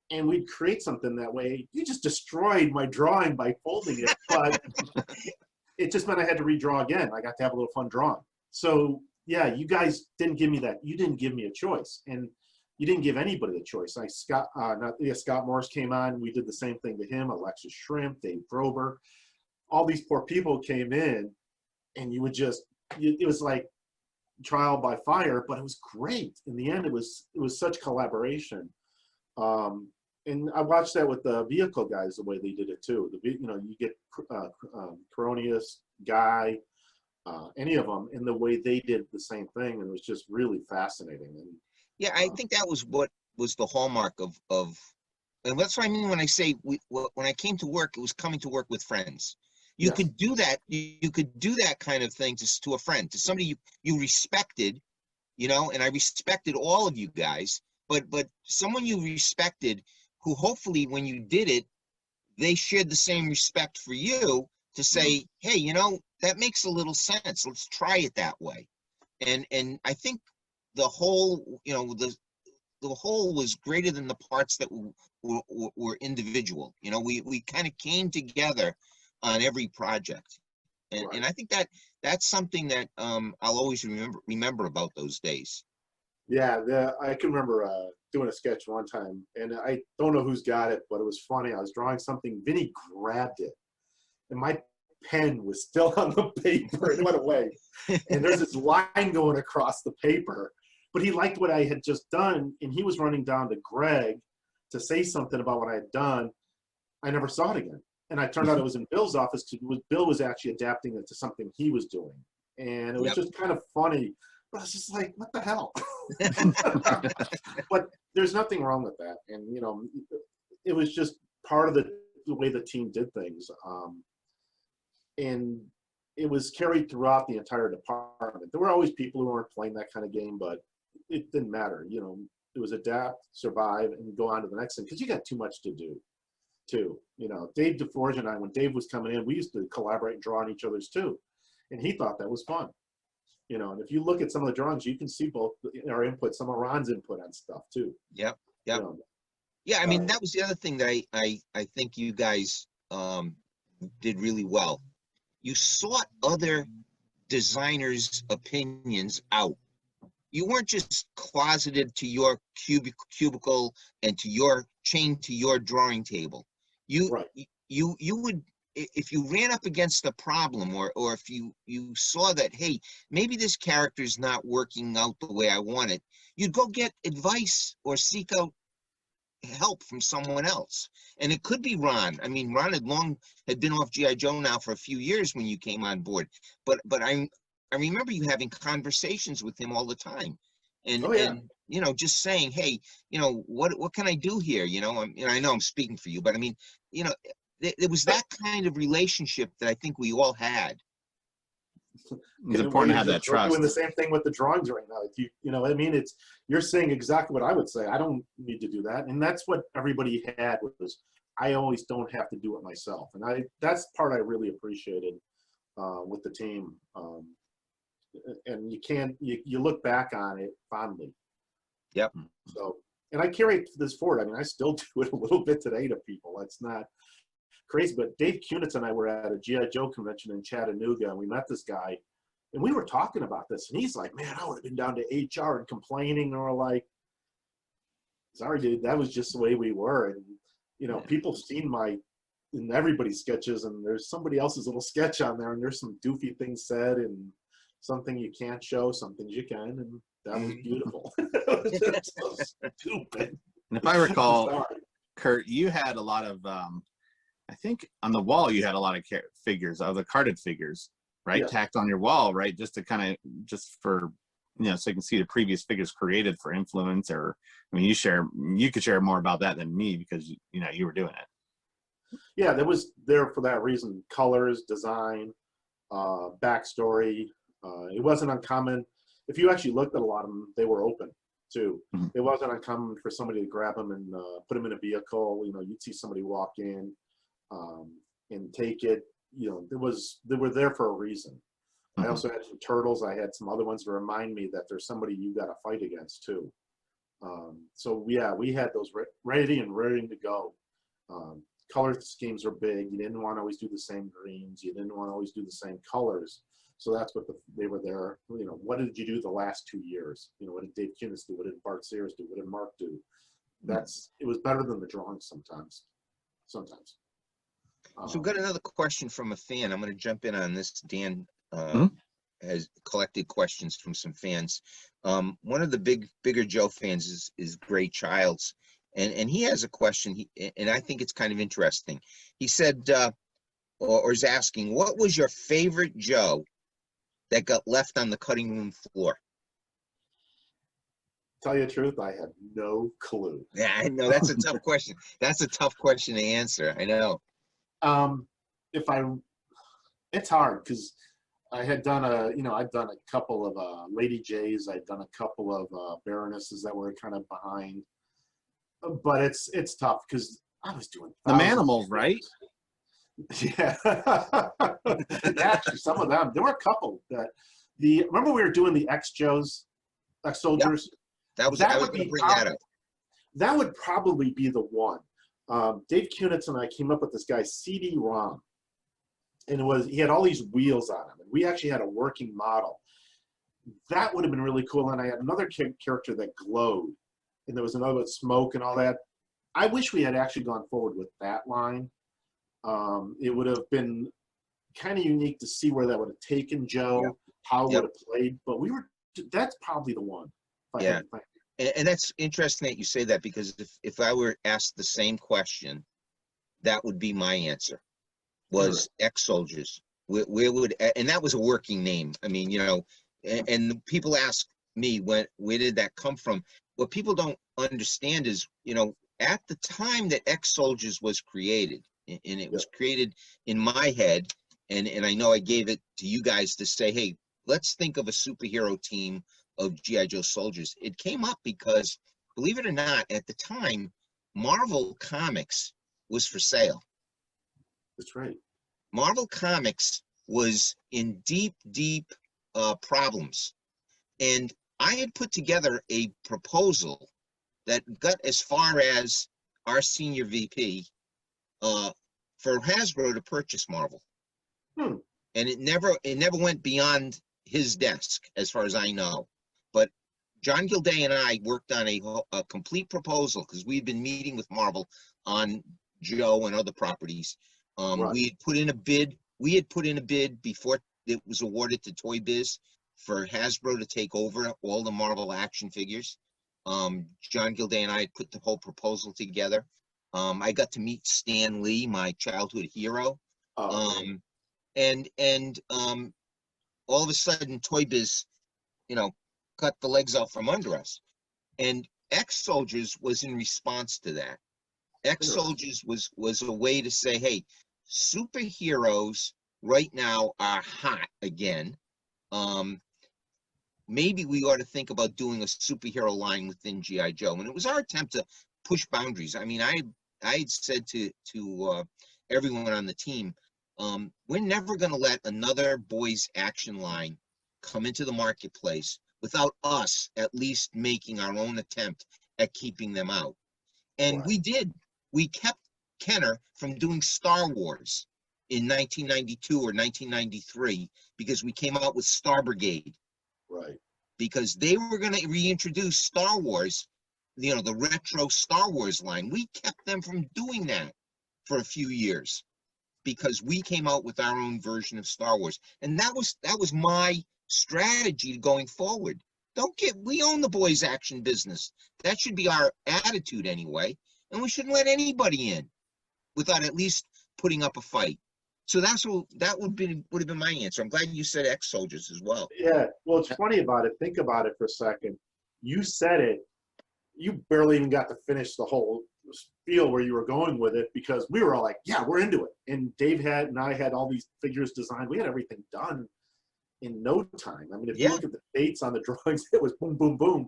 and we'd create something that way. You just destroyed my drawing by folding it, but it just meant I had to redraw again. I got to have a little fun drawing. So yeah, you guys didn't give me that. You didn't give me a choice, and you didn't give anybody a choice. Scott Morris came on. We did the same thing to him. Alexis Shrimp, Dave Grober, all these poor people came in, and you would just. It was like trial by fire, but it was great. In the end, it was such collaboration. And I watched that with the vehicle guys, the way they did it too. You get Coronius, Guy, any of them, and the way they did the same thing, and it was just really fascinating. And yeah, I think that was what was the hallmark of, and that's what I mean when I say when I came to work, it was coming to work with friends. You could do that. You could do that kind of thing to a friend, to somebody you respected, and I respected all of you guys, but someone you respected who hopefully when you did it, they shared the same respect for you to say, hey, that makes a little sense. Let's try it that way. And I think the whole, the whole was greater than the parts that were individual. We kind of came together on every project. And I think that's something that I'll always remember about those days. Yeah, I can remember doing a sketch one time, and I don't know who's got it, but it was funny. I was drawing something, Vinny grabbed it, and my pen was still on the paper. It went away. And there's this line going across the paper, but he liked what I had just done, and he was running down to Greg to say something about what I had done. I never saw it again. And it turned out it was in Bill's office, because Bill was actually adapting it to something he was doing. And it was just kind of funny. But I was just like, what the hell? But there's nothing wrong with that. And, it was just part of the way the team did things. And it was carried throughout the entire department. There were always people who weren't playing that kind of game, but it didn't matter. It was adapt, survive, and go on to the next thing because you got too much to do, too. You know, Dave DeForge and I, when Dave was coming in, we used to collaborate and draw on each other's too, and he thought that was fun. You know, and if you look at some of the drawings, you can see both our input, some of Ron's input on stuff too. Yep. You know, Yeah, I mean, that was the other thing that I think you guys did really well. You sought other designers' opinions out. You weren't just closeted to your cubicle and to your chained to your drawing table. You would, if you ran up against a problem, or if you saw that, hey, maybe this character is not working out the way I want it, you'd go get advice or seek out help from someone else. And it could be Ron. I mean, Ron had been off G.I. Joe now for a few years when you came on board, but I remember you having conversations with him all the time, and you know, just saying, hey, you know, what can I do here? You know, I know I'm speaking for you, but I mean, you know, there was that kind of relationship that I think we all had. It's important to have that trust. We're doing the same thing with the drawings right now. If you know, I mean, you're saying exactly what I would say. I don't need to do that, and that's what everybody had was. I always don't have to do it myself, and that's part I really appreciated with the team. And you look back on it fondly. Yep. So, and I carry this forward. I mean, I still do it a little bit today to people. That's not crazy, but Dave Kunitz and I were at a G.I. Joe convention in Chattanooga, and we met this guy, and we were talking about this, and he's like, man, I would have been down to HR and complaining, and we're like, sorry, dude, that was just the way we were. And, you know, people have seen in everybody's sketches, and there's somebody else's little sketch on there, and there's some goofy things said, and something you can't show, some things you can, and that was beautiful. It was just so stupid. And if I recall, Kurt, you had a lot of, I think on the wall you had a lot of figures, the carded figures, right? Yeah. Tacked on your wall, right? Just to kind of, just for, you know, so you can see the previous figures created for influence, or, I mean, you could share more about that than me because, you know, you were doing it. Yeah, that was there for that reason. Colors, design, backstory. It wasn't uncommon. If you actually looked at a lot of them, they were open too. Mm-hmm. It wasn't uncommon for somebody to grab them and put them in a vehicle. You know, you'd see somebody walk in and take it. You know, they were there for a reason. Mm-hmm. I also had some turtles. I had some other ones to remind me that there's somebody you got to fight against too. So yeah, we had those ready to go. Color schemes were big. You didn't want to always do the same greens. You didn't want to always do the same colors. So that's what they were there. You know, what did you do the last 2 years? You know, what did Dave Kunitz do? What did Bart Sears do? What did Mark do? It was better than the drawings sometimes. So we've got another question from a fan. I'm going to jump in on this. Dan has collected questions from some fans. One of the bigger Joe fans is Gray Childs, and he has a question, and I think it's kind of interesting. He said, or is asking, what was your favorite Joe that got left on the cutting room floor? Tell you the truth, I have no clue. Yeah, I know that's a tough question. That's a tough question to answer. I know. It's hard because I had done I'd done a couple of Lady Jays. I'd done a couple of Baronesses that were kind of behind, but it's tough because I was doing the Manimals, right? Yeah. Actually, some of them. There were a couple that remember we were doing the ex-Joes, ex-soldiers. Yep. I was going to bring that up. That would probably be the one. Dave Kunitz and I came up with this guy, CD-ROM. And he had all these wheels on him. And we actually had a working model. That would have been really cool. And I had another character that glowed. And there was another with smoke and all that. I wish we had actually gone forward with that line. It would have been kind of unique to see where that would have taken Joe, how it would have played. But that's probably the one. Yeah. And that's interesting that you say that, because if I were asked the same question, that would be my answer, was ex-soldiers. Where would, and that was a working name. I mean, you know, and people ask me, where did that come from? What people don't understand is, you know, at the time that ex-soldiers was created, and it was created in my head, and I know I gave it to you guys to say, hey, let's think of a superhero team of G.I. Joe soldiers. It came up because believe it or not, at the time, Marvel Comics was for sale. That's right. Marvel Comics was in deep, deep problems. And I had put together a proposal that got as far as our senior VP for Hasbro to purchase Marvel. Hmm. And it never went beyond his desk, as far as I know. But John Gilday and I worked on a complete proposal because we'd been meeting with Marvel on Joe and other properties. Right. We had put in a bid. We had put in a bid before it was awarded to Toy Biz for Hasbro to take over all the Marvel action figures. John Gilday and I had put the whole proposal together. I got to meet Stan Lee, my childhood hero. Oh, And all of a sudden, Toy Biz, cut the legs out from under us. And Ex-Soldiers was in response to that. Ex-Soldiers was a way to say, hey, superheroes right now are hot again. Maybe we ought to think about doing a superhero line within G.I. Joe. And it was our attempt to push boundaries. I mean, I had said to everyone on the team, we're never going to let another boys action line come into the marketplace without us at least making our own attempt at keeping them out. And we did. We kept Kenner from doing Star Wars in 1992 or 1993 because we came out with Star Brigade. right. Because they were going to reintroduce Star Wars, the retro Star Wars line. We kept them from doing that for a few years because we came out with our own version of Star Wars. And that was my strategy going forward. We own the boys action business. That should be our attitude anyway. And we shouldn't let anybody in without at least putting up a fight. So that would have been my answer. I'm glad you said Ex-Soldiers as well. Yeah. Well, it's funny about it. Think about it for a second. You said it. You barely even got to finish the whole spiel where you were going with it because we were all like, yeah, we're into it. And Dave and I had all these figures designed. We had everything done in no time. I mean, if you look at the dates on the drawings, it was boom, boom, boom.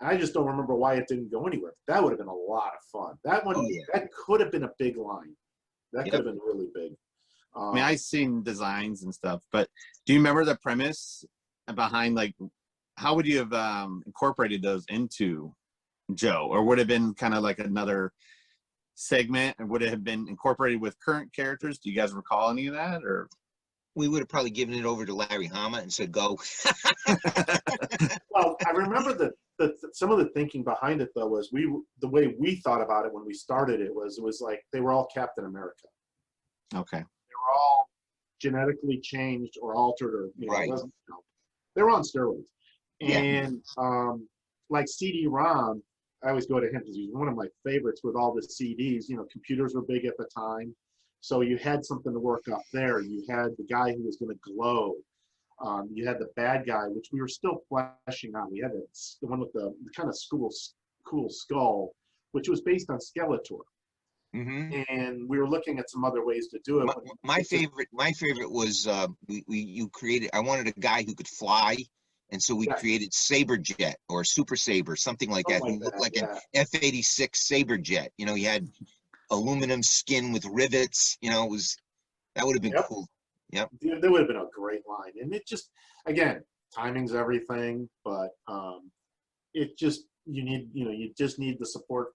I just don't remember why it didn't go anywhere. That would have been a lot of fun. That one, that could have been a big line. That could have been really big. I mean, I've seen designs and stuff, but do you remember the premise behind, like, how would you have incorporated those into Joe? Or would it have been kind of like another segment, and would it have been incorporated with current characters? Do you guys recall any of that? Or we would have probably given it over to Larry Hama and said, go. Well, I remember some of the thinking behind it, though, was the way we thought about it when we started it was like they were all Captain America. Okay. They were all genetically changed or altered, or they were on steroids. And like CD-ROM, I always go to him because he's one of my favorites with all the CDs. Computers were big at the time, so you had something to work up there. You had the guy who was going to glow. You had the bad guy, which we were still fleshing out. We had the one with the kind of cool skull, which was based on Skeletor. Mm-hmm. And we were looking at some other ways to do it. My favorite was you created. I wanted a guy who could fly, and so we created Saber Jet or Super Saber, something like that, who looked like an F-86 Saber Jet. He had aluminum skin with rivets. That would have been cool. Yep. There would have been a great line, and it just, again, timing's everything, but it just. You just need the support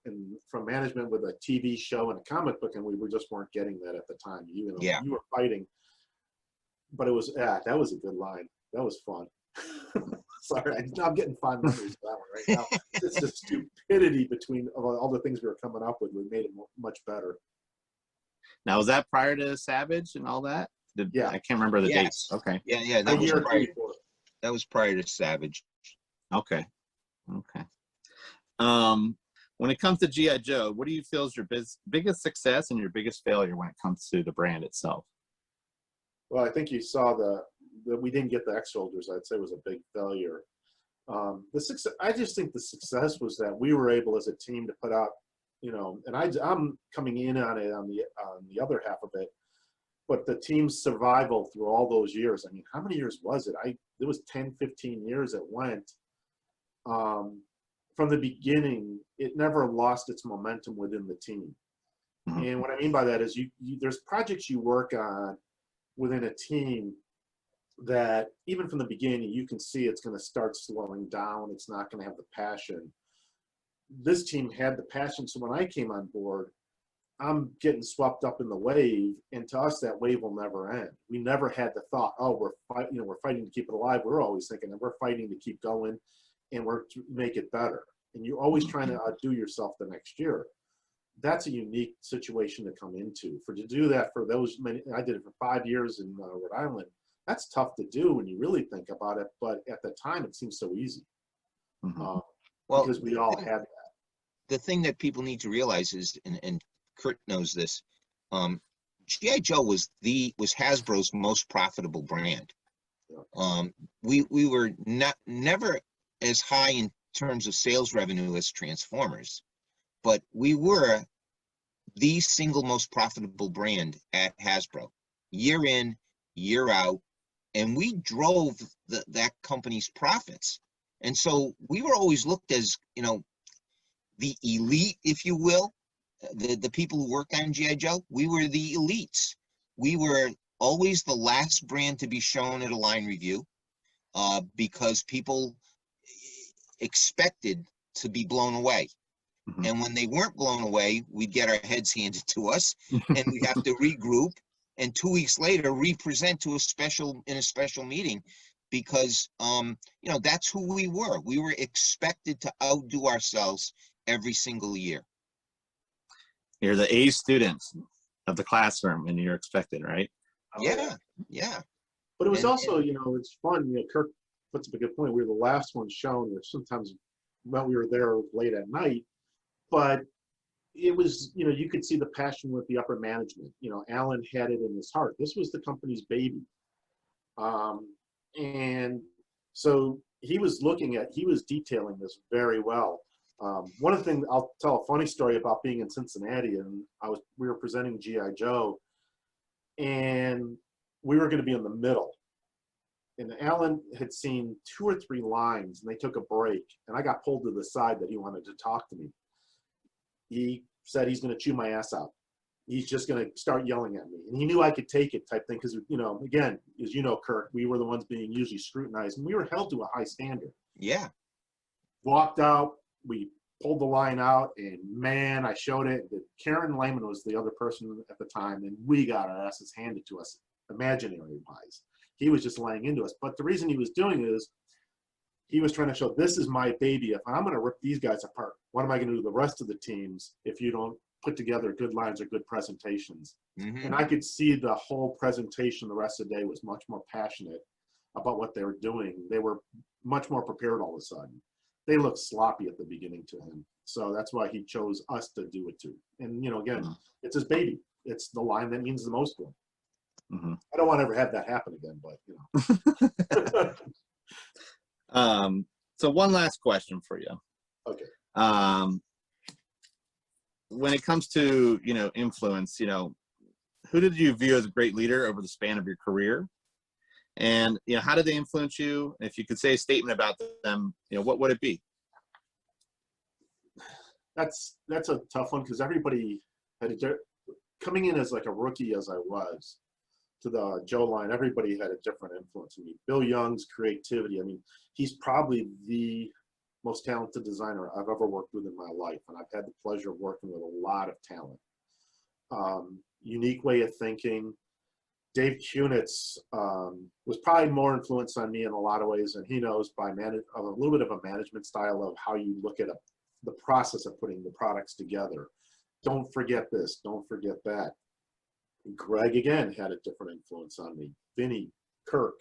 from management with a TV show and a comic book, and we just weren't getting that at the time. You were fighting, but it was that was a good line. That was fun. Sorry, I'm getting fond memories of that one right now. It's the stupidity between all the things we were coming up with. We made it much better. Now, was that prior to Savage and all that? I can't remember the dates. Okay. Yeah. That was prior to Savage. Okay. When it comes to G.I. Joe, what do you feel is your biggest success and your biggest failure when it comes to the brand itself? Well, I think you saw that we didn't get the Ex-Soldiers. I'd say was a big failure. The success, I just think the success was that we were able as a team to put out, and I'm coming in on it on the other half of it, but the team's survival through all those years. I mean, how many years was it? It was 10, 15 years it went. from the beginning, it never lost its momentum within the team. Mhm. And what I mean by that is there's projects you work on within a team that even from the beginning, you can see it's going to start slowing down. It's not going to have the passion. This team had the passion. So when I came on board, I'm getting swept up in the wave, and to us, that wave will never end. We never had the thought, oh, we're fighting to keep it alive. We're always thinking that we're fighting to keep going, and we're to make it better. And you're always trying to outdo yourself the next year. That's a unique situation to come into. To do that for those many, I did it for 5 years in Rhode Island. That's tough to do when you really think about it. But at the time, it seems so easy Well, because we all had that. the thing that people need to realize is, and Kurt knows this, G.I. Joe was Hasbro's most profitable brand. We were never as high in terms of sales revenue as Transformers, but we were the single most profitable brand at Hasbro, year in, year out, and we drove that company's profits. And so we were always looked as, the elite, if you will, the people who worked on G.I. Joe. We were the elites. We were always the last brand to be shown at a line review, because people expected to be blown away. And when they weren't blown away, we'd get our heads handed to us, and we'd have to regroup, and 2 weeks later represent in a special meeting, because that's who we were. We were expected to outdo ourselves every single year. You're the A students of the classroom, and you're expected, right? Yeah. But it was And- also, it's fun. Kirk puts up a good point. We were the last one shown, or sometimes when we were there late at night, but it was, you could see the passion with the upper management. Alan had it in his heart. This was the company's baby. And so he was detailing this very well. One of the things, I'll tell a funny story about being in Cincinnati, and we were presenting G.I. Joe, and we were going to be in the middle. And Alan had seen 2 or 3 lines, and they took a break, and I got pulled to the side that he wanted to talk to me. He said he's going to chew my ass out. He's just going to start yelling at me. And he knew I could take it type thing because, again, as you know, Kirk, we were the ones being usually scrutinized, and we were held to a high standard. Yeah. Walked out, we pulled the line out, and man, I showed it. Karen Lehman was the other person at the time, and we got our asses handed to us, imaginary-wise. He was just laying into us. But the reason he was doing it is he was trying to show, this is my baby. If I'm going to rip these guys apart, what am I going to do to the rest of the teams if you don't put together good lines or good presentations? And I could see the whole presentation the rest of the day was much more passionate about what they were doing. They were much more prepared all of a sudden. They looked sloppy at the beginning to him. So that's why he chose us to do it to. And, again, it's his baby. It's the line that means the most to him. I don't want to ever have that happen again, but, So one last question for you. Okay. When it comes to, influence, who did you view as a great leader over the span of your career? And, how did they influence you? If you could say a statement about them, what would it be? That's a tough one because everybody had coming in as like a rookie as I was to the Joe line, everybody had a different influence on me. Bill Young's creativity, he's probably the most talented designer I've ever worked with in my life, and I've had the pleasure of working with a lot of talent. Unique way of thinking. Dave Kunitz was probably more influenced on me in a lot of ways, and he knows by a little bit of a management style of how you look at the process of putting the products together. Don't forget this, don't forget that. Greg, again, had a different influence on me. Vinny, Kirk.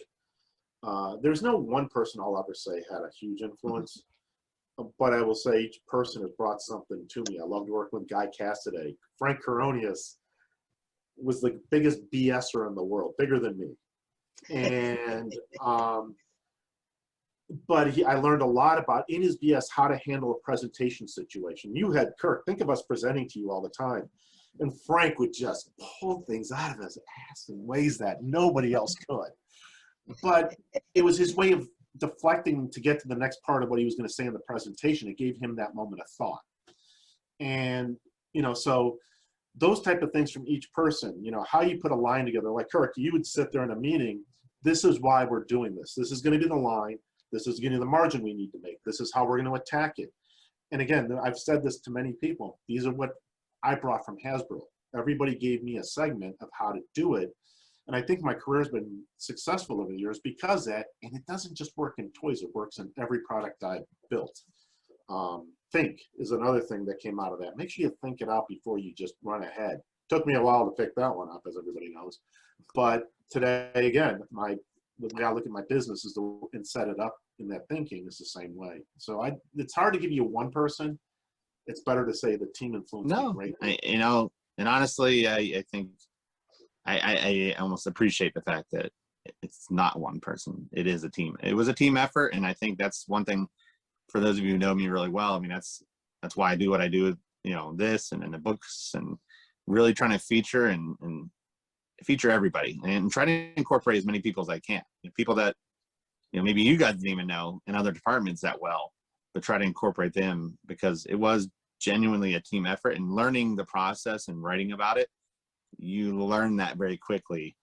There's no one person I'll ever say had a huge influence, but I will say each person has brought something to me. I loved working with Guy Cassidy. Frank Coronius was the biggest BSer in the world, bigger than me. And, but I learned a lot about, in his BS, how to handle a presentation situation. You had Kirk, think of us presenting to you all the time. And Frank would just pull things out of his ass in ways that nobody else could. But it was his way of deflecting to get to the next part of what he was going to say in the presentation. It gave him that moment of thought. And, so those type of things from each person, how you put a line together. Like, Kirk, you would sit there in a meeting. This is why we're doing this. This is going to be the line. This is going to be the margin we need to make. This is how we're going to attack it. And again, I've said this to many people. These are what I brought from Hasbro. Everybody gave me a segment of how to do it. And I think my career has been successful over the years because and it doesn't just work in toys, it works in every product I've built. Think is another thing that came out of that. Make sure you think it out before you just run ahead. Took me a while to pick that one up, as everybody knows. But today, again, the way I look at my business is and set it up in that thinking is the same way. So it's hard to give you one person. It's better to say the team influence. No, right? And honestly, I think I almost appreciate the fact that it's not one person. It is a team. It was a team effort, and I think that's one thing for those of you who know me really well. I mean, that's why I do what I do. This and in the books, and really trying to feature and feature everybody and try to incorporate as many people as I can. People that maybe you guys didn't even know in other departments that well, but try to incorporate them because it was genuinely a team effort. And learning the process and writing about it, you learn that very quickly,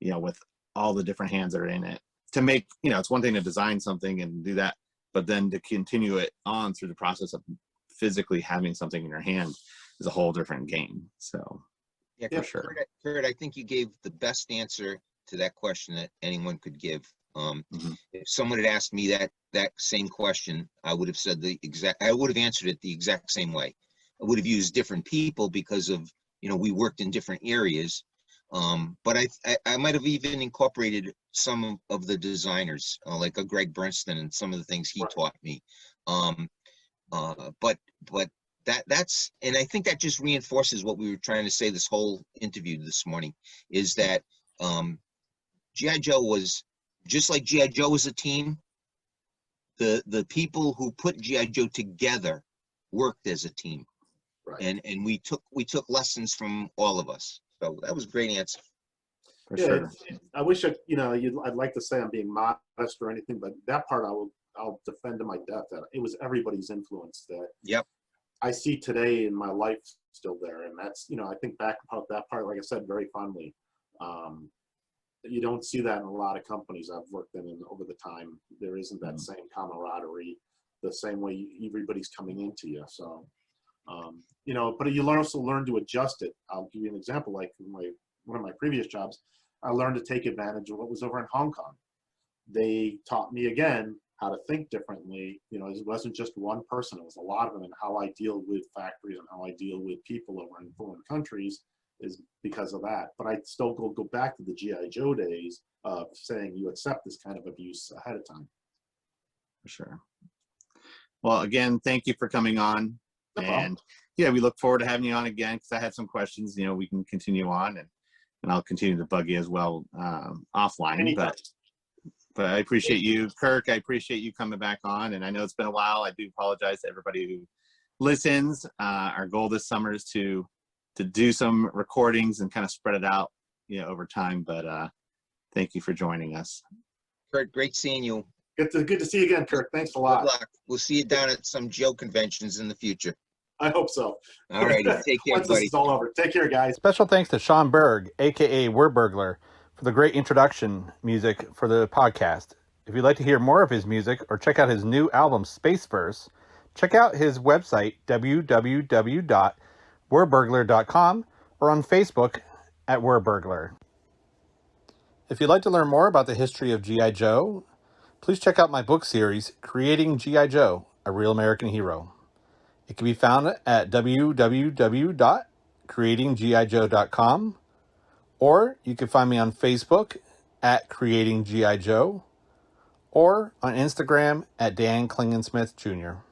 with all the different hands that are in it. To make, it's one thing to design something and do that, but then to continue it on through the process of physically having something in your hand is a whole different game. So, Yeah, for sure. Kurt, I think you gave the best answer to that question that anyone could give. If someone had asked me that same question, I would have said I would have answered it the exact same way. I would have used different people because of, we worked in different areas. But I might have even incorporated some of the designers, like a Greg Bernstein and some of the things he taught me. But that's, and I think that just reinforces what we were trying to say this whole interview this morning, is that G.I. Joe was, just like G.I. Joe was a team, the people who put G.I. Joe together worked as a team. Right. And we took lessons from all of us. So that was a great answer. For sure. I wish I'd like to say I'm being modest or anything, but that part I'll defend to my death that it was everybody's influence that I see today in my life still there. And that's, I think back about that part, like I said, very fondly. You don't see that in a lot of companies I've worked in, and over the time, there isn't that same camaraderie, the same way everybody's coming into you. So, but you also learn to adjust it. I'll give you an example. Like one of my previous jobs, I learned to take advantage of what was over in Hong Kong. They taught me again how to think differently. It wasn't just one person; it was a lot of them. And how I deal with factories and how I deal with people over in foreign countries is because of that. But I still go back to the G.I. Joe days of saying you accept this kind of abuse ahead of time. For sure. Well, again, thank you for coming on. No problem. And we look forward to having you on again, because I had some questions. We can continue on, and I'll continue to bug you as well offline. Anytime. But I appreciate you, Kirk. I appreciate you coming back on. And I know it's been a while. I do apologize to everybody who listens. Our goal this summer is to do some recordings and kind of spread it out, over time. But thank you for joining us. Kurt, great seeing you. Good to see you again, Kirk. Thanks a lot. Good luck. We'll see you down at some Joe conventions in the future. I hope so. All righty. Take care, Once buddy. this is all over. Take care, guys. Special thanks to Sean Berg, a.k.a. Word Burglar, for the great introduction music for the podcast. If you'd like to hear more of his music or check out his new album, Spaceverse, check out his website, www.wordburglar.com, or on Facebook at Word Burglar. If you'd like to learn more about the history of G.I. Joe, please check out my book series, Creating G.I. Joe, A Real American Hero. It can be found at www.creatinggijoe.com, or you can find me on Facebook at Creating G.I. Joe, or on Instagram at Dan Klingensmith Jr.